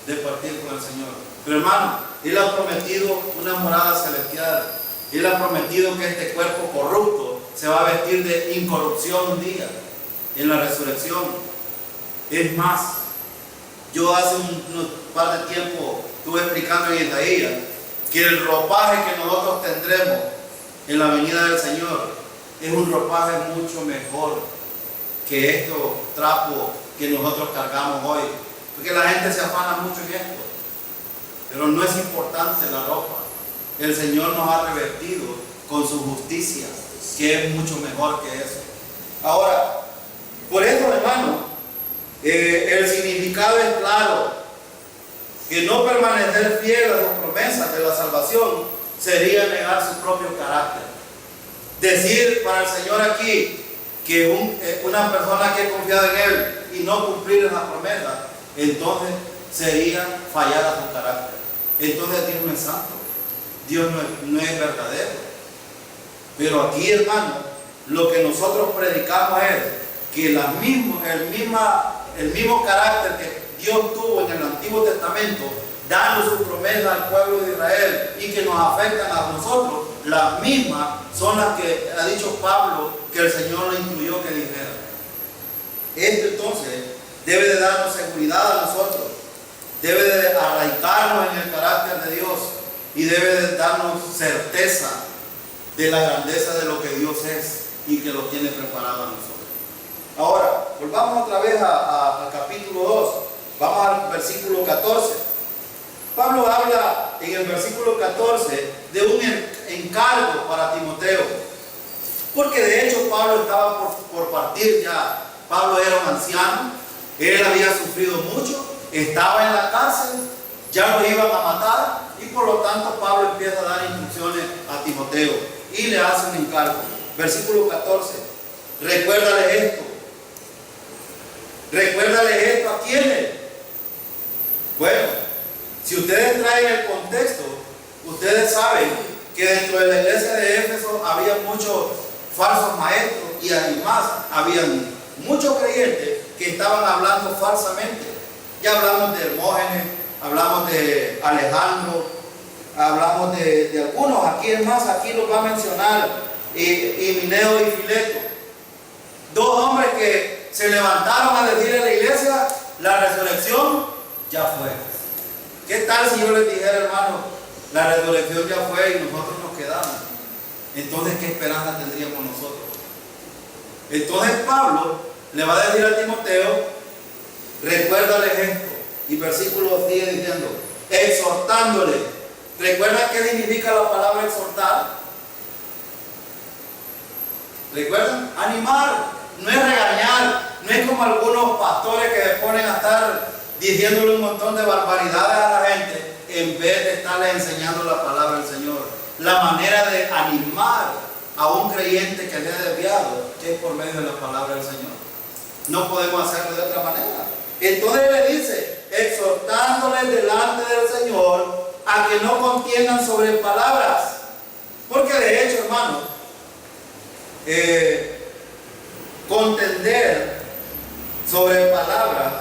de partir con el Señor. Pero hermano, Él ha prometido una morada celestial. Él ha prometido que este cuerpo corrupto se va a vestir de incorrupción un día, en la resurrección. Es más, yo hace unos par de tiempo estuve explicando en Isaías que el ropaje que nosotros tendremos en la venida del Señor es un ropaje mucho mejor que estos trapos que nosotros cargamos hoy. Porque la gente se afana mucho en esto, pero no es importante la ropa. El Señor nos ha revestido con su justicia, que es mucho mejor que eso. Ahora, por eso, hermano, el significado es claro, que no permanecer fiel a sus promesas de la salvación sería negar su propio carácter. Decir para el Señor aquí que una persona que ha confiado en Él y no cumplir esa promesa, entonces sería fallar a su carácter. Entonces Dios no es santo, Dios no es verdadero. Pero aquí, hermano, lo que nosotros predicamos es que el mismo carácter que Dios tuvo en el Antiguo Testamento, dando su promesa al pueblo de Israel y que nos afectan a nosotros, las mismas son las que ha dicho Pablo que el Señor le incluyó que dijera. Esto entonces debe de darnos seguridad a nosotros, debe de arraigarnos en el carácter de Dios y debe de darnos certeza de la grandeza de lo que Dios es y que lo tiene preparado a nosotros. Ahora, volvamos otra vez al capítulo 2, vamos al versículo 14. Pablo habla en el versículo 14 de un encargo para Timoteo, porque de hecho Pablo estaba por partir ya. Pablo era un anciano, él había sufrido mucho, estaba en la cárcel, ya lo iban a matar, y por lo tanto Pablo empieza a dar instrucciones a Timoteo y le hace un encargo. Versículo 14, recuérdale esto. Recuérdale esto, ¿a quiénes? Bueno, si ustedes traen el contexto, ustedes saben que dentro de la iglesia de Éfeso había muchos falsos maestros, y además habían muchos creyentes que estaban hablando falsamente. Ya hablamos de Hermógenes, hablamos de Alejandro, hablamos de algunos. Aquí es más, aquí los va a mencionar Himeneo y Fileto, dos hombres que se levantaron a decir en la iglesia: la resurrección ya fue. ¿Qué tal si yo les dijera, hermano, la resurrección ya fue y nosotros nos quedamos? Entonces, ¿qué esperanza tendríamos nosotros? Entonces Pablo le va a decir a Timoteo, Recuérdales esto. Y versículo sigue diciendo, exhortándole. ¿Recuerdan qué significa la palabra exhortar? ¿Recuerdan? Animar. No es regañar. No es como algunos pastores que se ponen a estar diciéndole un montón de barbaridades a la gente en vez de estarle enseñando la palabra del Señor. La manera de animar a un creyente que le ha desviado es por medio de la palabra del Señor. No podemos hacerlo de otra manera. Entonces le dice, exhortándoles delante del Señor a que no contiendan sobre palabras. Porque de hecho, hermano, contender sobre palabras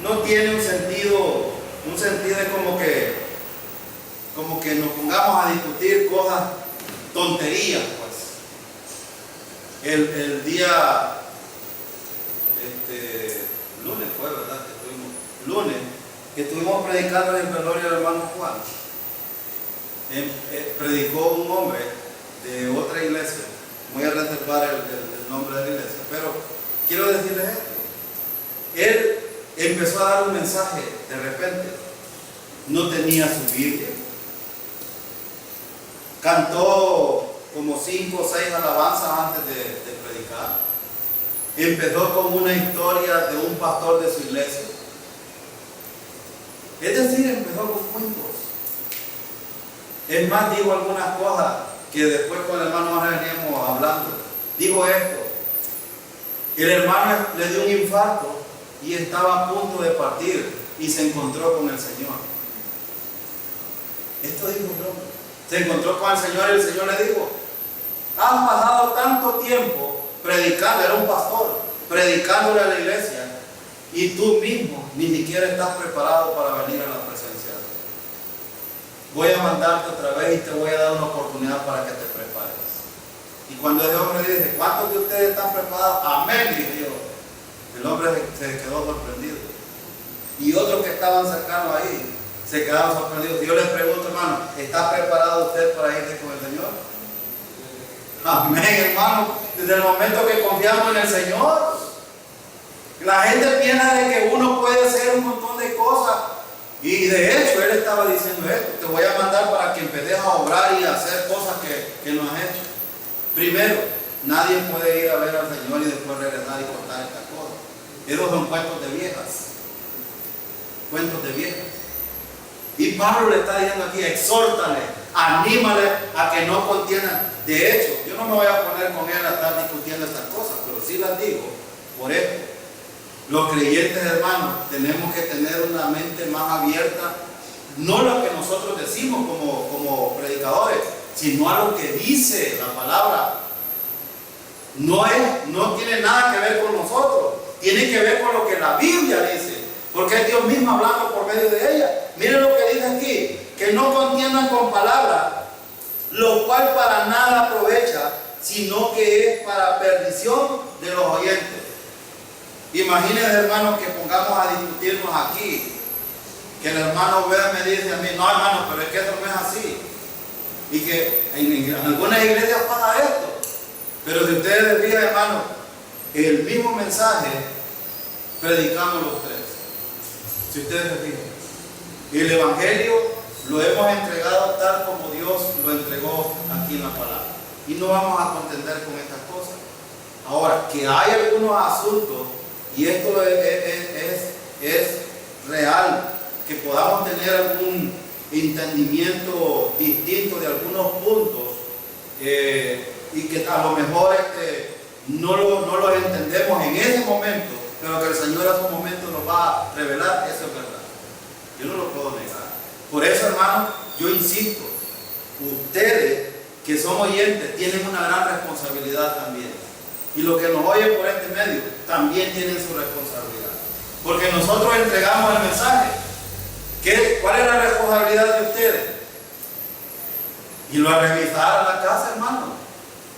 no tiene un sentido de como que nos pongamos a discutir cosas, tonterías, pues. El día lunes fue, ¿verdad? Que estuvimos predicando en el velorio del hermano Juan. Predicó un hombre de otra iglesia. Voy a reservar el nombre de la iglesia, pero quiero decirles esto. Él empezó a dar un mensaje de repente. No tenía su Biblia. Cantó como 5 o 6 alabanzas antes de predicar. Empezó con una historia de un pastor de su iglesia. Es decir, empezó con cuentos. Es más, dijo algunas cosas que después con el hermano veníamos hablando. Dijo esto. El hermano le dio un infarto y estaba a punto de partir y se encontró con el Señor. Esto dijo el hombre. Se encontró con el Señor y el Señor le dijo, has pasado tanto tiempo predicando, era un pastor, predicándole a la iglesia, y tú mismo ni siquiera estás preparado para venir a la presencia de Dios. Voy a mandarte otra vez y te voy a dar una oportunidad para que te prepares. Y cuando el hombre dice, ¿cuántos de ustedes están preparados? Amén, dije yo. El hombre se quedó sorprendido. Y otros que estaban cercanos ahí se quedaron sorprendidos. Yo les pregunto, hermano, ¿está preparado usted para irse con el Señor? Amén, hermano. Desde el momento que confiamos en el Señor, la gente piensa de que uno puede hacer un montón de cosas. Y de hecho, él estaba diciendo esto: te voy a mandar para que empieces a obrar y a hacer cosas que no has hecho. Primero, nadie puede ir a ver al Señor y después regresar y contar estas cosas. Esos son cuentos de viejas. Cuentos de viejas. Y Pablo le está diciendo aquí, exhórtale, anímale a que no contiendan. De hecho, yo no me voy a poner con él a estar discutiendo estas cosas, pero sí las digo por esto. Los creyentes, hermanos, tenemos que tener una mente más abierta, no lo que nosotros decimos como predicadores, sino a lo que dice la palabra. No tiene nada que ver con nosotros, tiene que ver con lo que la Biblia dice, porque es Dios mismo hablando por medio de ella. Miren lo que dice aquí, que no contiendan con palabras, lo cual para nada aprovecha, sino que es para perdición de los oyentes. Imagínense, hermanos, que pongamos a discutirnos aquí, que el hermano vea me dice a mí, no, hermano, pero es que esto no es así, y que en algunas iglesias pasa esto. Pero si ustedes fijan, hermano, el mismo mensaje predicamos los tres. Si ustedes se fijan, el evangelio lo hemos entregado tal como Dios lo entregó aquí en la palabra, y no vamos a contender con estas cosas. Ahora, que hay algunos asuntos, y esto es real, que podamos tener algún entendimiento distinto de algunos puntos, y que a lo mejor no los entendemos en ese momento, pero que el Señor a su momento nos va a revelar, eso es verdad. Yo no lo puedo negar. Por eso, hermano, yo insisto, ustedes que son oyentes tienen una gran responsabilidad también. Y los que nos oyen por este medio también tienen su responsabilidad. Porque nosotros entregamos el mensaje. ¿Cuál es la responsabilidad de ustedes? Y lo a revisar a la casa, hermano.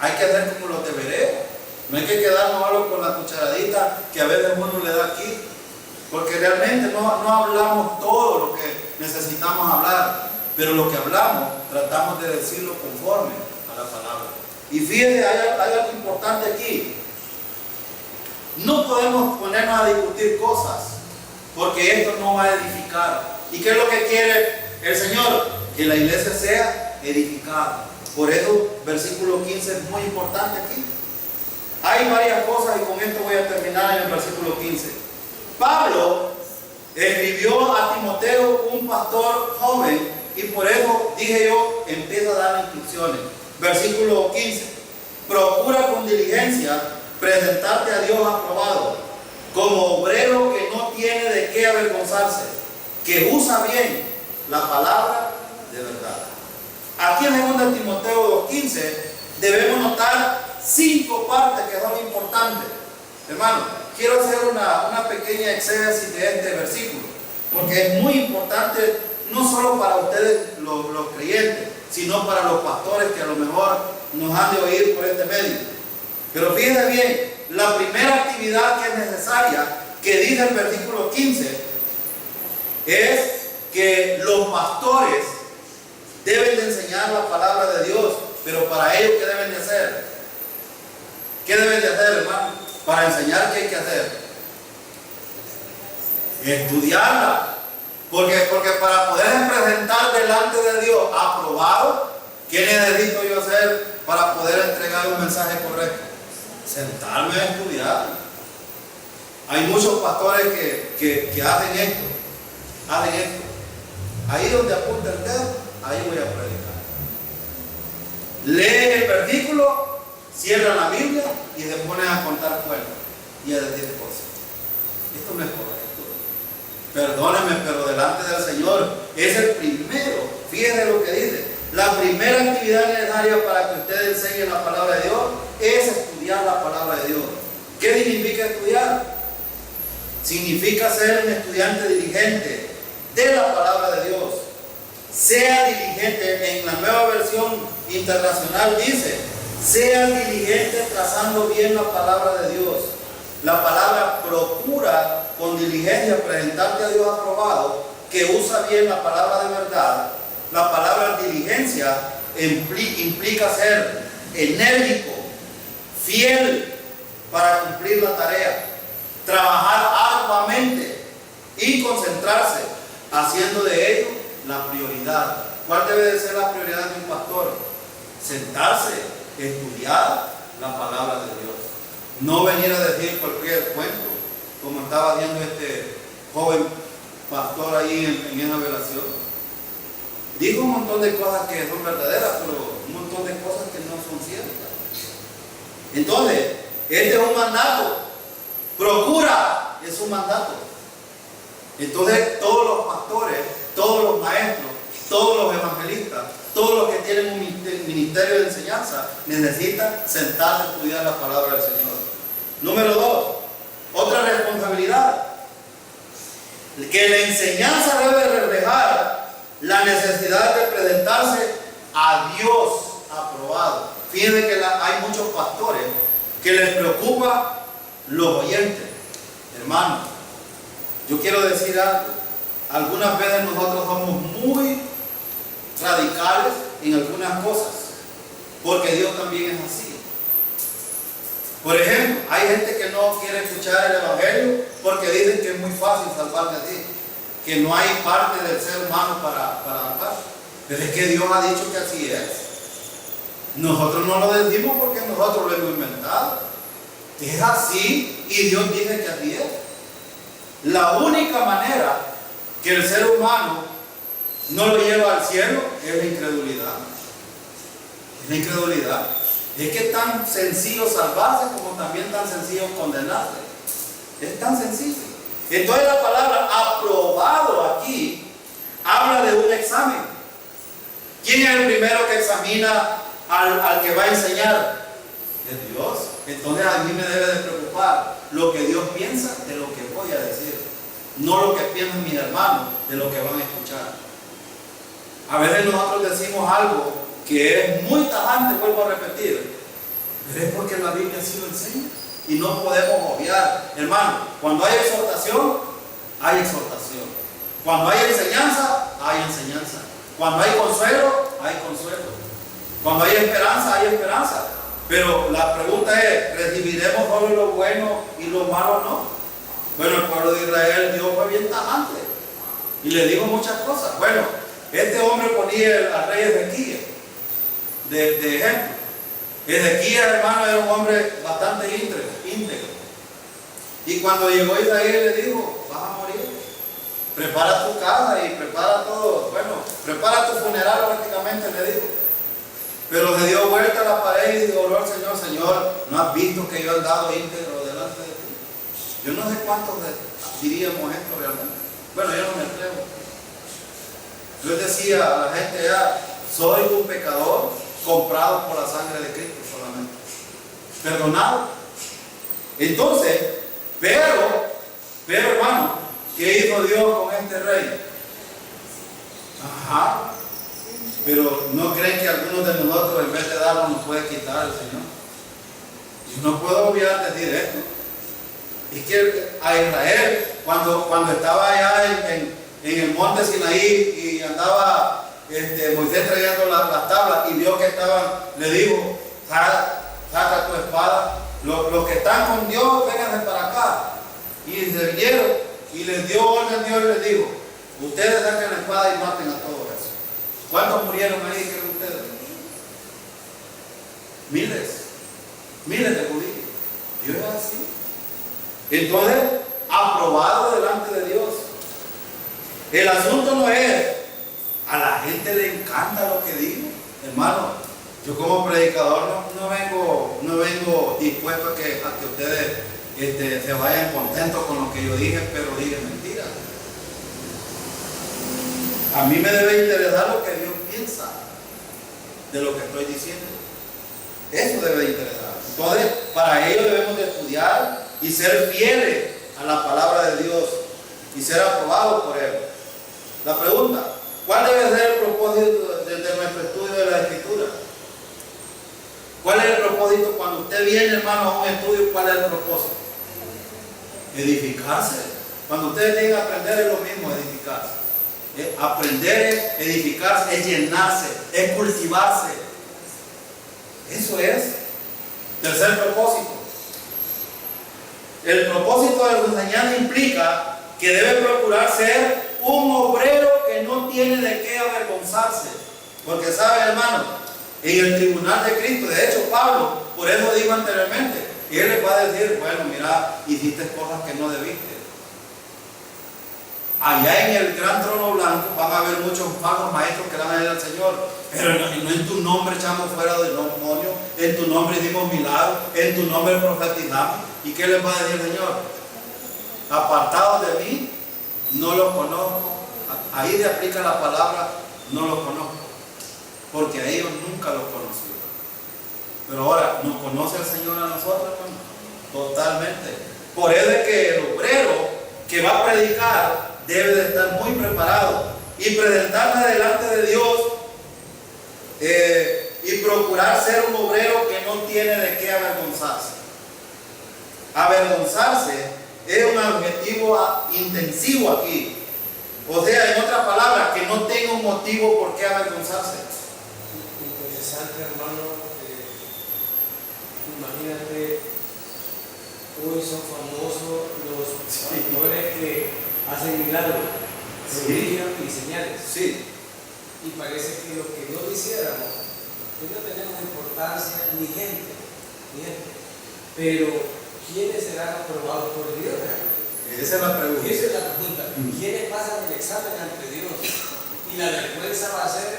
Hay que hacer como los deberes. No hay que quedarnos solo con la cucharadita que a veces uno le da aquí. Porque realmente no hablamos todo lo que necesitamos hablar. Pero lo que hablamos, tratamos de decirlo conforme a la palabra. Y fíjense, hay algo importante aquí. No podemos ponernos a discutir cosas porque esto no va a edificar. ¿Y qué es lo que quiere el Señor? Que la iglesia sea edificada. Por eso, versículo 15 es muy importante aquí. Hay varias cosas y con esto voy a terminar en el versículo 15. Pablo escribió a Timoteo, un pastor joven, y por eso dije yo, empieza a dar instrucciones. Versículo 15. Procura con diligencia presentarte a Dios aprobado, como obrero que no tiene de qué avergonzarse, que usa bien la palabra de verdad. Aquí en 2 Timoteo 2:15 debemos notar 5 partes que son importantes. Hermano, quiero hacer una pequeña exégesis de este versículo, porque es muy importante no solo para ustedes los creyentes, sino para los pastores que a lo mejor nos han de oír por este medio. Pero fíjense bien, la primera actividad que es necesaria, que dice el versículo 15, es que los pastores deben de enseñar la palabra de Dios. Pero para ello, ¿qué deben de hacer? ¿Qué deben de hacer, hermano? Para enseñar, ¿qué hay que hacer? Estudiarla. Porque para poder presentar delante de Dios aprobado, ¿qué necesito yo hacer para poder entregar un mensaje correcto? Sentarme a estudiar. Hay muchos pastores que hacen esto. Ahí donde apunta el dedo, ahí voy a predicar. Leen el versículo, cierran la Biblia y se ponen a contar cuentos y a decir cosas. Esto no es correcto. Perdónenme, pero delante del Señor es el primero. Fíjense lo que dice. La primera actividad necesaria para que ustedes enseñen la palabra de Dios es estudiar la palabra de Dios. ¿Qué significa estudiar? Significa ser un estudiante diligente de la palabra de Dios. Sea diligente. En la Nueva Versión Internacional dice: sea diligente trazando bien la palabra de Dios. La palabra procura con diligencia presentarte a Dios aprobado, que usa bien la palabra de verdad. La palabra diligencia implica ser enérgico, fiel para cumplir la tarea, trabajar arduamente y concentrarse, haciendo de ello la prioridad. ¿Cuál debe de ser la prioridad de un pastor? Sentarse, estudiar la palabra de Dios. No venir a decir cualquier cuento, como estaba diciendo este joven pastor ahí en esa revelación. Dijo un montón de cosas que son verdaderas, pero un montón de cosas que no son ciertas. Entonces, este es un mandato. Procura, es un mandato. Entonces, todos los pastores, todos los maestros, todos los evangelistas, todos los que tienen un ministerio de enseñanza, necesitan sentarse a estudiar la palabra del Señor. Número 2, otra responsabilidad, que la enseñanza debe reflejar la necesidad de presentarse a Dios aprobado. Fíjense que hay muchos pastores que les preocupa los oyentes. Hermano, yo quiero decir algo. Algunas veces nosotros somos muy radicales en algunas cosas, porque Dios también es así. Por ejemplo, hay gente que no quiere escuchar el evangelio porque dicen que es muy fácil salvar de ti, que no hay parte del ser humano para salvar. Pero es que Dios ha dicho que así es. Nosotros no lo decimos porque nosotros lo hemos inventado. Es así y Dios dice que así es. La única manera que el ser humano no lo lleva al cielo es la incredulidad. Es la incredulidad. Es que es tan sencillo salvarse como también tan sencillo condenarse. Es tan sencillo. Entonces la palabra aprobado aquí habla de un examen. ¿Quién es el primero que examina al que va a enseñar? Es Dios. Entonces a mí me debe de preocupar lo que Dios piensa de lo que voy a decir, no lo que piensan mis hermanos de lo que van a escuchar. A veces nosotros decimos algo que es muy tajante, vuelvo a repetir, pero es porque la Biblia así lo enseña y no podemos obviar. Hermano, cuando hay exhortación, hay exhortación. Cuando hay enseñanza, hay enseñanza. Cuando hay consuelo, hay consuelo. Cuando hay esperanza, hay esperanza. Pero la pregunta es, ¿recibiremos solo lo bueno y lo malo no? Bueno, el pueblo de Israel, Dios fue bien tajante y le dijo muchas cosas. Bueno, este hombre ponía al rey Ezequías de ejemplo. Ezequías, hermano, era un hombre bastante íntegro. Y cuando llegó a Israel le dijo: vas a morir, prepara tu casa y prepara todo, bueno, prepara tu funeral prácticamente, le dijo. Pero se dio vuelta a la pared y dijo: al Señor, Señor, ¿no has visto que yo he andado íntegro delante de ti? Yo no sé cuántos diríamos esto realmente. Bueno, yo no me atrevo. Yo decía a la gente ya: soy un pecador comprado por la sangre de Cristo solamente, perdonado. Entonces, pero hermano, ¿qué hizo Dios con este rey? Ajá. Pero ¿no creen que algunos de nosotros, en vez de darnos, nos puede quitar el Señor? Yo no puedo olvidar decir esto. Es que a Israel, cuando estaba allá en el monte Sinaí y andaba Moisés trayendo las tablas y vio que estaban, le dijo: saca tu espada. Los que están con Dios, vénganse para acá. Y se vinieron y les dio orden Dios y les dijo: ustedes saquen la espada y maten a todos esos. ¿Cuántos murieron ahí, creen ustedes? Miles de judíos. Dios es así. Entonces, aprobado delante de Dios. El asunto no es, a la gente le encanta lo que digo, hermano. Yo como predicador no vengo dispuesto a que ustedes se vayan contentos con lo que yo dije, pero digan mentiras. A mí me debe interesar lo que Dios piensa de lo que estoy diciendo. Eso debe interesar. Entonces, para ello debemos de estudiar y ser fieles a la palabra de Dios y ser aprobados por Él. La pregunta: ¿cuál debe ser el propósito de nuestro estudio de la Escritura? ¿Cuál es el propósito cuando usted viene, hermano, a un estudio? ¿Cuál es el propósito? Edificarse. Cuando ustedes tienen que aprender, es lo mismo, edificarse. Aprender es edificarse, es llenarse, es cultivarse. Eso es. Tercer propósito. El propósito de la enseñanza implica que debe procurar ser un obrero que no tiene de qué avergonzarse. Porque sabe, hermano, en el tribunal de Cristo, de hecho Pablo, por eso dijo anteriormente, y él les va a decir: bueno, mira, hiciste cosas que no debiste. Allá en el gran trono blanco van a haber muchos falsos maestros que van a ir al Señor, pero no en tu nombre echamos fuera del demonio, en tu nombre hicimos milagros, en tu nombre profetizamos. ¿Y qué les va a decir el Señor? Apartados de mí, no los conozco. Ahí se aplica la palabra no los conozco, porque a ellos nunca los conocí. Pero ahora, ¿nos conoce el Señor a nosotros, hermano? Totalmente. Por eso es que el obrero que va a predicar debe de estar muy preparado y presentarse delante de Dios y procurar ser un obrero que no tiene de qué avergonzarse. Avergonzarse es un adjetivo intensivo aquí. O sea, en otras palabras, que no tenga un motivo por qué avergonzarse. Interesante, hermano. Imagínate, hoy son famosos los pastores que hacen milagros, prodigios y señales. Sí. Y parece que lo que no hiciéramos, pues no tenemos importancia ni gente. Pero, ¿quiénes serán aprobados por Dios? Esa es la pregunta. Esa es la pregunta. ¿Quiénes pasan el examen ante Dios? Y la vergüenza va a ser,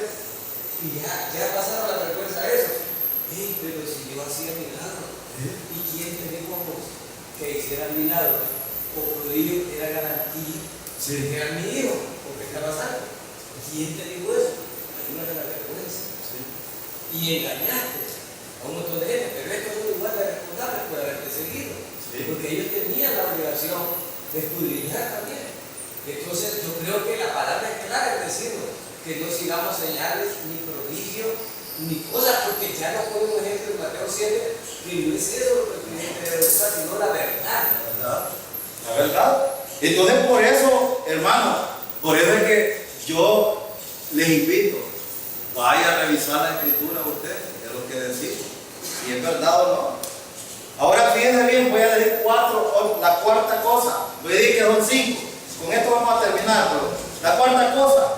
y ya pasaron la vergüenza a eso. Pero si yo hacía milagros, ¿y quién te dijo que hiciera milagros o prodigio era garantía de que era mi hijo o que estaba salvo? ¿Quién te dijo eso? Hay una de la vergüenza. Y engañaste a un montón de gente, pero esto es igual de responsable por haberte seguido, porque ellos tenían la obligación de escudriñar también. Entonces yo creo que la palabra es clara en decirnos que no sigamos señales ni prodigios ni cosas, porque ya nos pone un ejemplo en Mateo 7 que no es eso lo que tiene que usar, sino la verdad. La verdad. Entonces, por eso, hermano, por eso es que yo les invito, vaya a revisar la Escritura a ustedes, es lo que decimos, si es verdad o no. Ahora fíjense bien, voy a decir la cuarta cosa. Voy a decir que son 5. Con esto vamos a terminar, pero la cuarta cosa,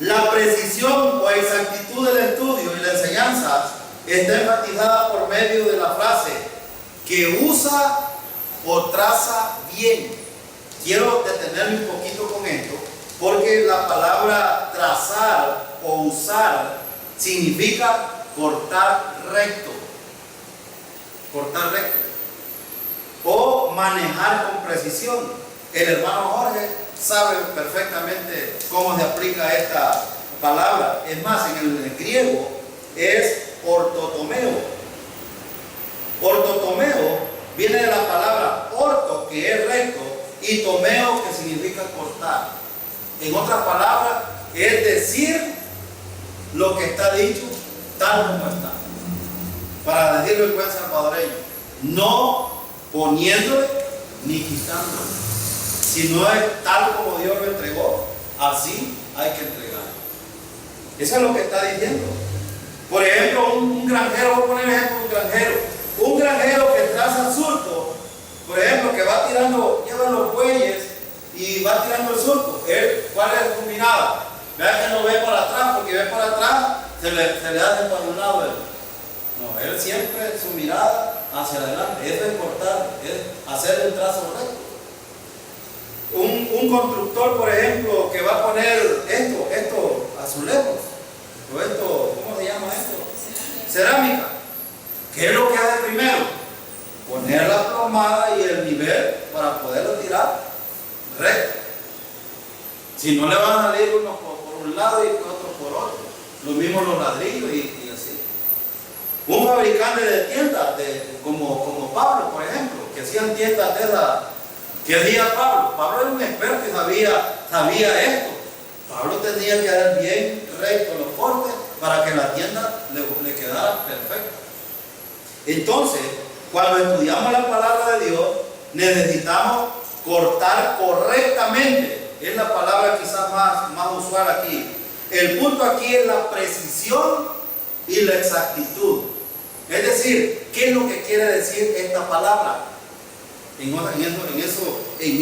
la precisión o exactitud del estudio y la enseñanza está enfatizada por medio de la frase que usa o traza bien. Quiero detenerme un poquito con esto, porque la palabra trazar o usar significa cortar recto. Cortar recto. O manejar con precisión. El hermano Jorge sabe perfectamente cómo se aplica esta palabra. Es más, en el griego es ortotomeo. Ortotomeo viene de la palabra orto, que es recto, y tomeo, que significa cortar. En otras palabras, es decir lo que está dicho tal como está. Para decirlo en buen salvadoreño, no poniéndole ni quitándole, sino es tal como Dios lo entregó, así hay que entregar. Eso es lo que está diciendo. Por ejemplo, un granjero, voy a poner ejemplo de un granjero que traza surco, por ejemplo, que va tirando, lleva los bueyes y va tirando el surco. ¿Cuál es su mirada? Vean que no ve para atrás, porque ve para atrás, se le hace para un lado. No, él siempre su mirada hacia adelante. Eso es cortar, es hacer un trazo recto. Un constructor, por ejemplo, que va a poner esto azulejos, o esto, ¿cómo se llama esto? Cerámica. ¿Qué es lo que hace primero? Poner la plomada y el nivel para poderlo tirar recto. Si no, le van a salir unos por un lado y otros por otro. Lo mismo los ladrillos y así. Un fabricante de tiendas, como Pablo, por ejemplo, que hacían tiendas de esas. ¿Qué hacía Pablo? Pablo era un experto y sabía esto. Pablo tenía que dar bien recto los cortes para que la tienda le quedara perfecta. Entonces, cuando estudiamos la palabra de Dios, necesitamos cortar correctamente. Es la palabra quizás más usual aquí. El punto aquí es la precisión y la exactitud. Es decir, ¿qué es lo que quiere decir esta palabra? En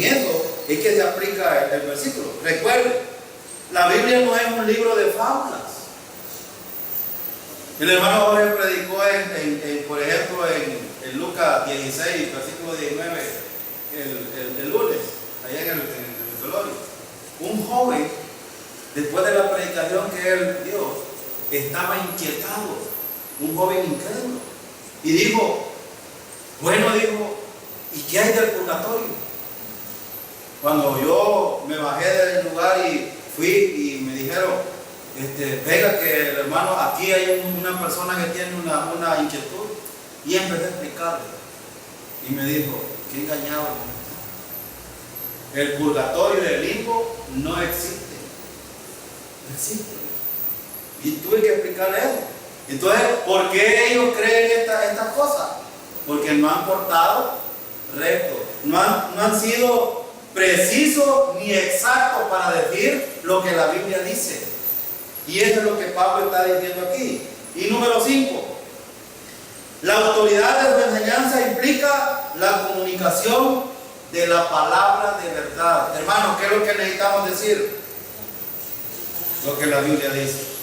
eso es que se aplica el versículo. Recuerden, la Biblia no es un libro de fábulas. El hermano Jorge predicó, por ejemplo, en Lucas 16, versículo 19, el lunes, allá en el velorio. Un joven, después de la predicación que él dio, estaba inquietado, un joven incrédulo, y dijo, ¿y qué hay del purgatorio? Cuando yo me bajé del lugar y fui y me dijeron, venga que el hermano, aquí hay una persona que tiene una inquietud, y empecé a explicarle, y me dijo, qué engañado. El purgatorio y el limbo no existe. No existe. Y tuve que explicarle eso. Entonces, ¿por qué ellos creen estas cosas? Porque no han portado recto, no han sido precisos ni exactos para decir lo que la Biblia dice. Y eso es lo que Pablo está diciendo aquí. Y número 5, la autoridad de su enseñanza implica la comunicación de la palabra de verdad. Hermanos, ¿qué es lo que necesitamos decir? Lo que la Biblia dice.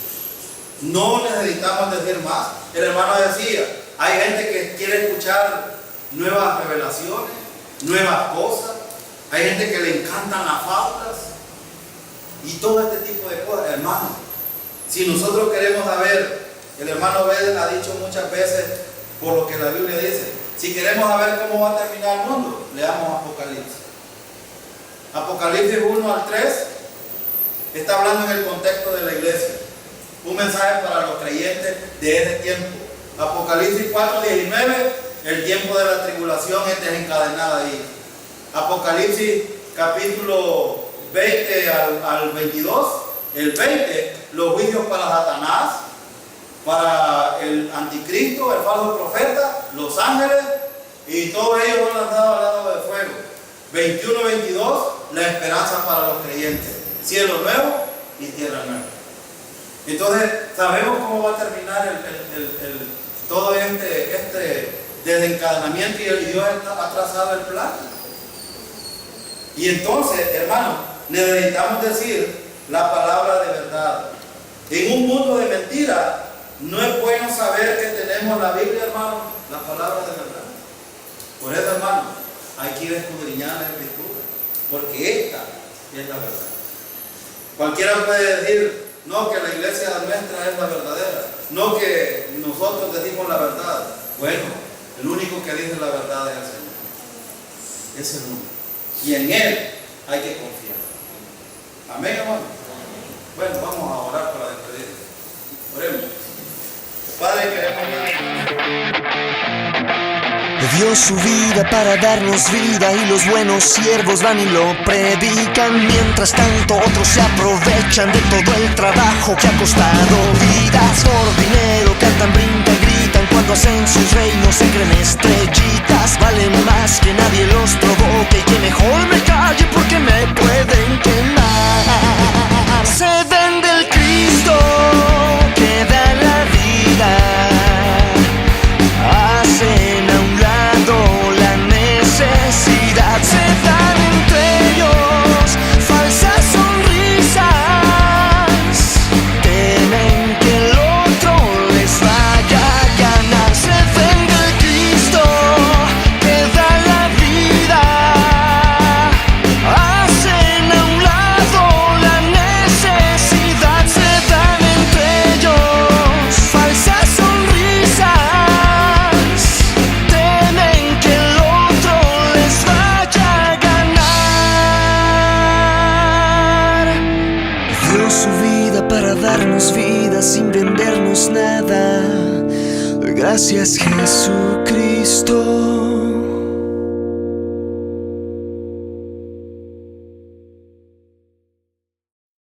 No necesitamos decir más. El hermano decía, hay gente que quiere escuchar nuevas revelaciones, nuevas cosas. Hay gente que le encantan las fábulas y todo este tipo de cosas. Hermano, si nosotros queremos saber, el hermano Vedel ha dicho muchas veces por lo que la Biblia dice, si queremos saber cómo va a terminar el mundo, leamos Apocalipsis. Apocalipsis 1 al 3 está hablando en el contexto de la iglesia. Un mensaje para los creyentes de ese tiempo. Apocalipsis 4:19, el tiempo de la tribulación es desencadenada ahí. Apocalipsis capítulo 20 al 22, el 20, los juicios para Satanás, para el anticristo, el falso profeta, los ángeles, y todos ellos son lanzados al lado del fuego. 21-22, la esperanza para los creyentes, cielo nuevo y tierra nueva. Entonces, sabemos cómo va a terminar todo desencadenamiento y Dios ha trazado el plan. Y entonces, hermano, necesitamos decir la palabra de verdad. En un mundo de mentiras, no es bueno saber que tenemos la Biblia, hermano, la palabra de verdad. Por eso, hermano, hay que ir a escudriñar la Escritura, porque esta es la verdad. Cualquiera puede decir, no, que la iglesia nuestra es la verdadera, no que nosotros decimos la verdad. Bueno, el único que dice la verdad es el Señor. Es el único. Y en Él hay que confiar. Amén, hermano. Bueno, vamos a orar para despedir. Oremos. Padre, queremos dio su vida para darnos vida y los buenos siervos van y lo predican. Mientras tanto otros se aprovechan de todo el trabajo que ha costado vidas. Por dinero cantan, brincan, gritan, cuando hacen sus reinos se creen estrellitas. Valen más que nadie los provoque y que mejor me calle porque me pueden quemar. Se vende el Cristo que da la vida. Hacen a un lado la necesidad, se dan entre ellos falsas sonrisas, temen que el otro les vaya a ganar. Se vende el Cristo que da la vida, hacen a un lado la necesidad, se dan entre ellos falsas sonrisas. Para darnos vida sin vendernos nada. Gracias, Jesucristo.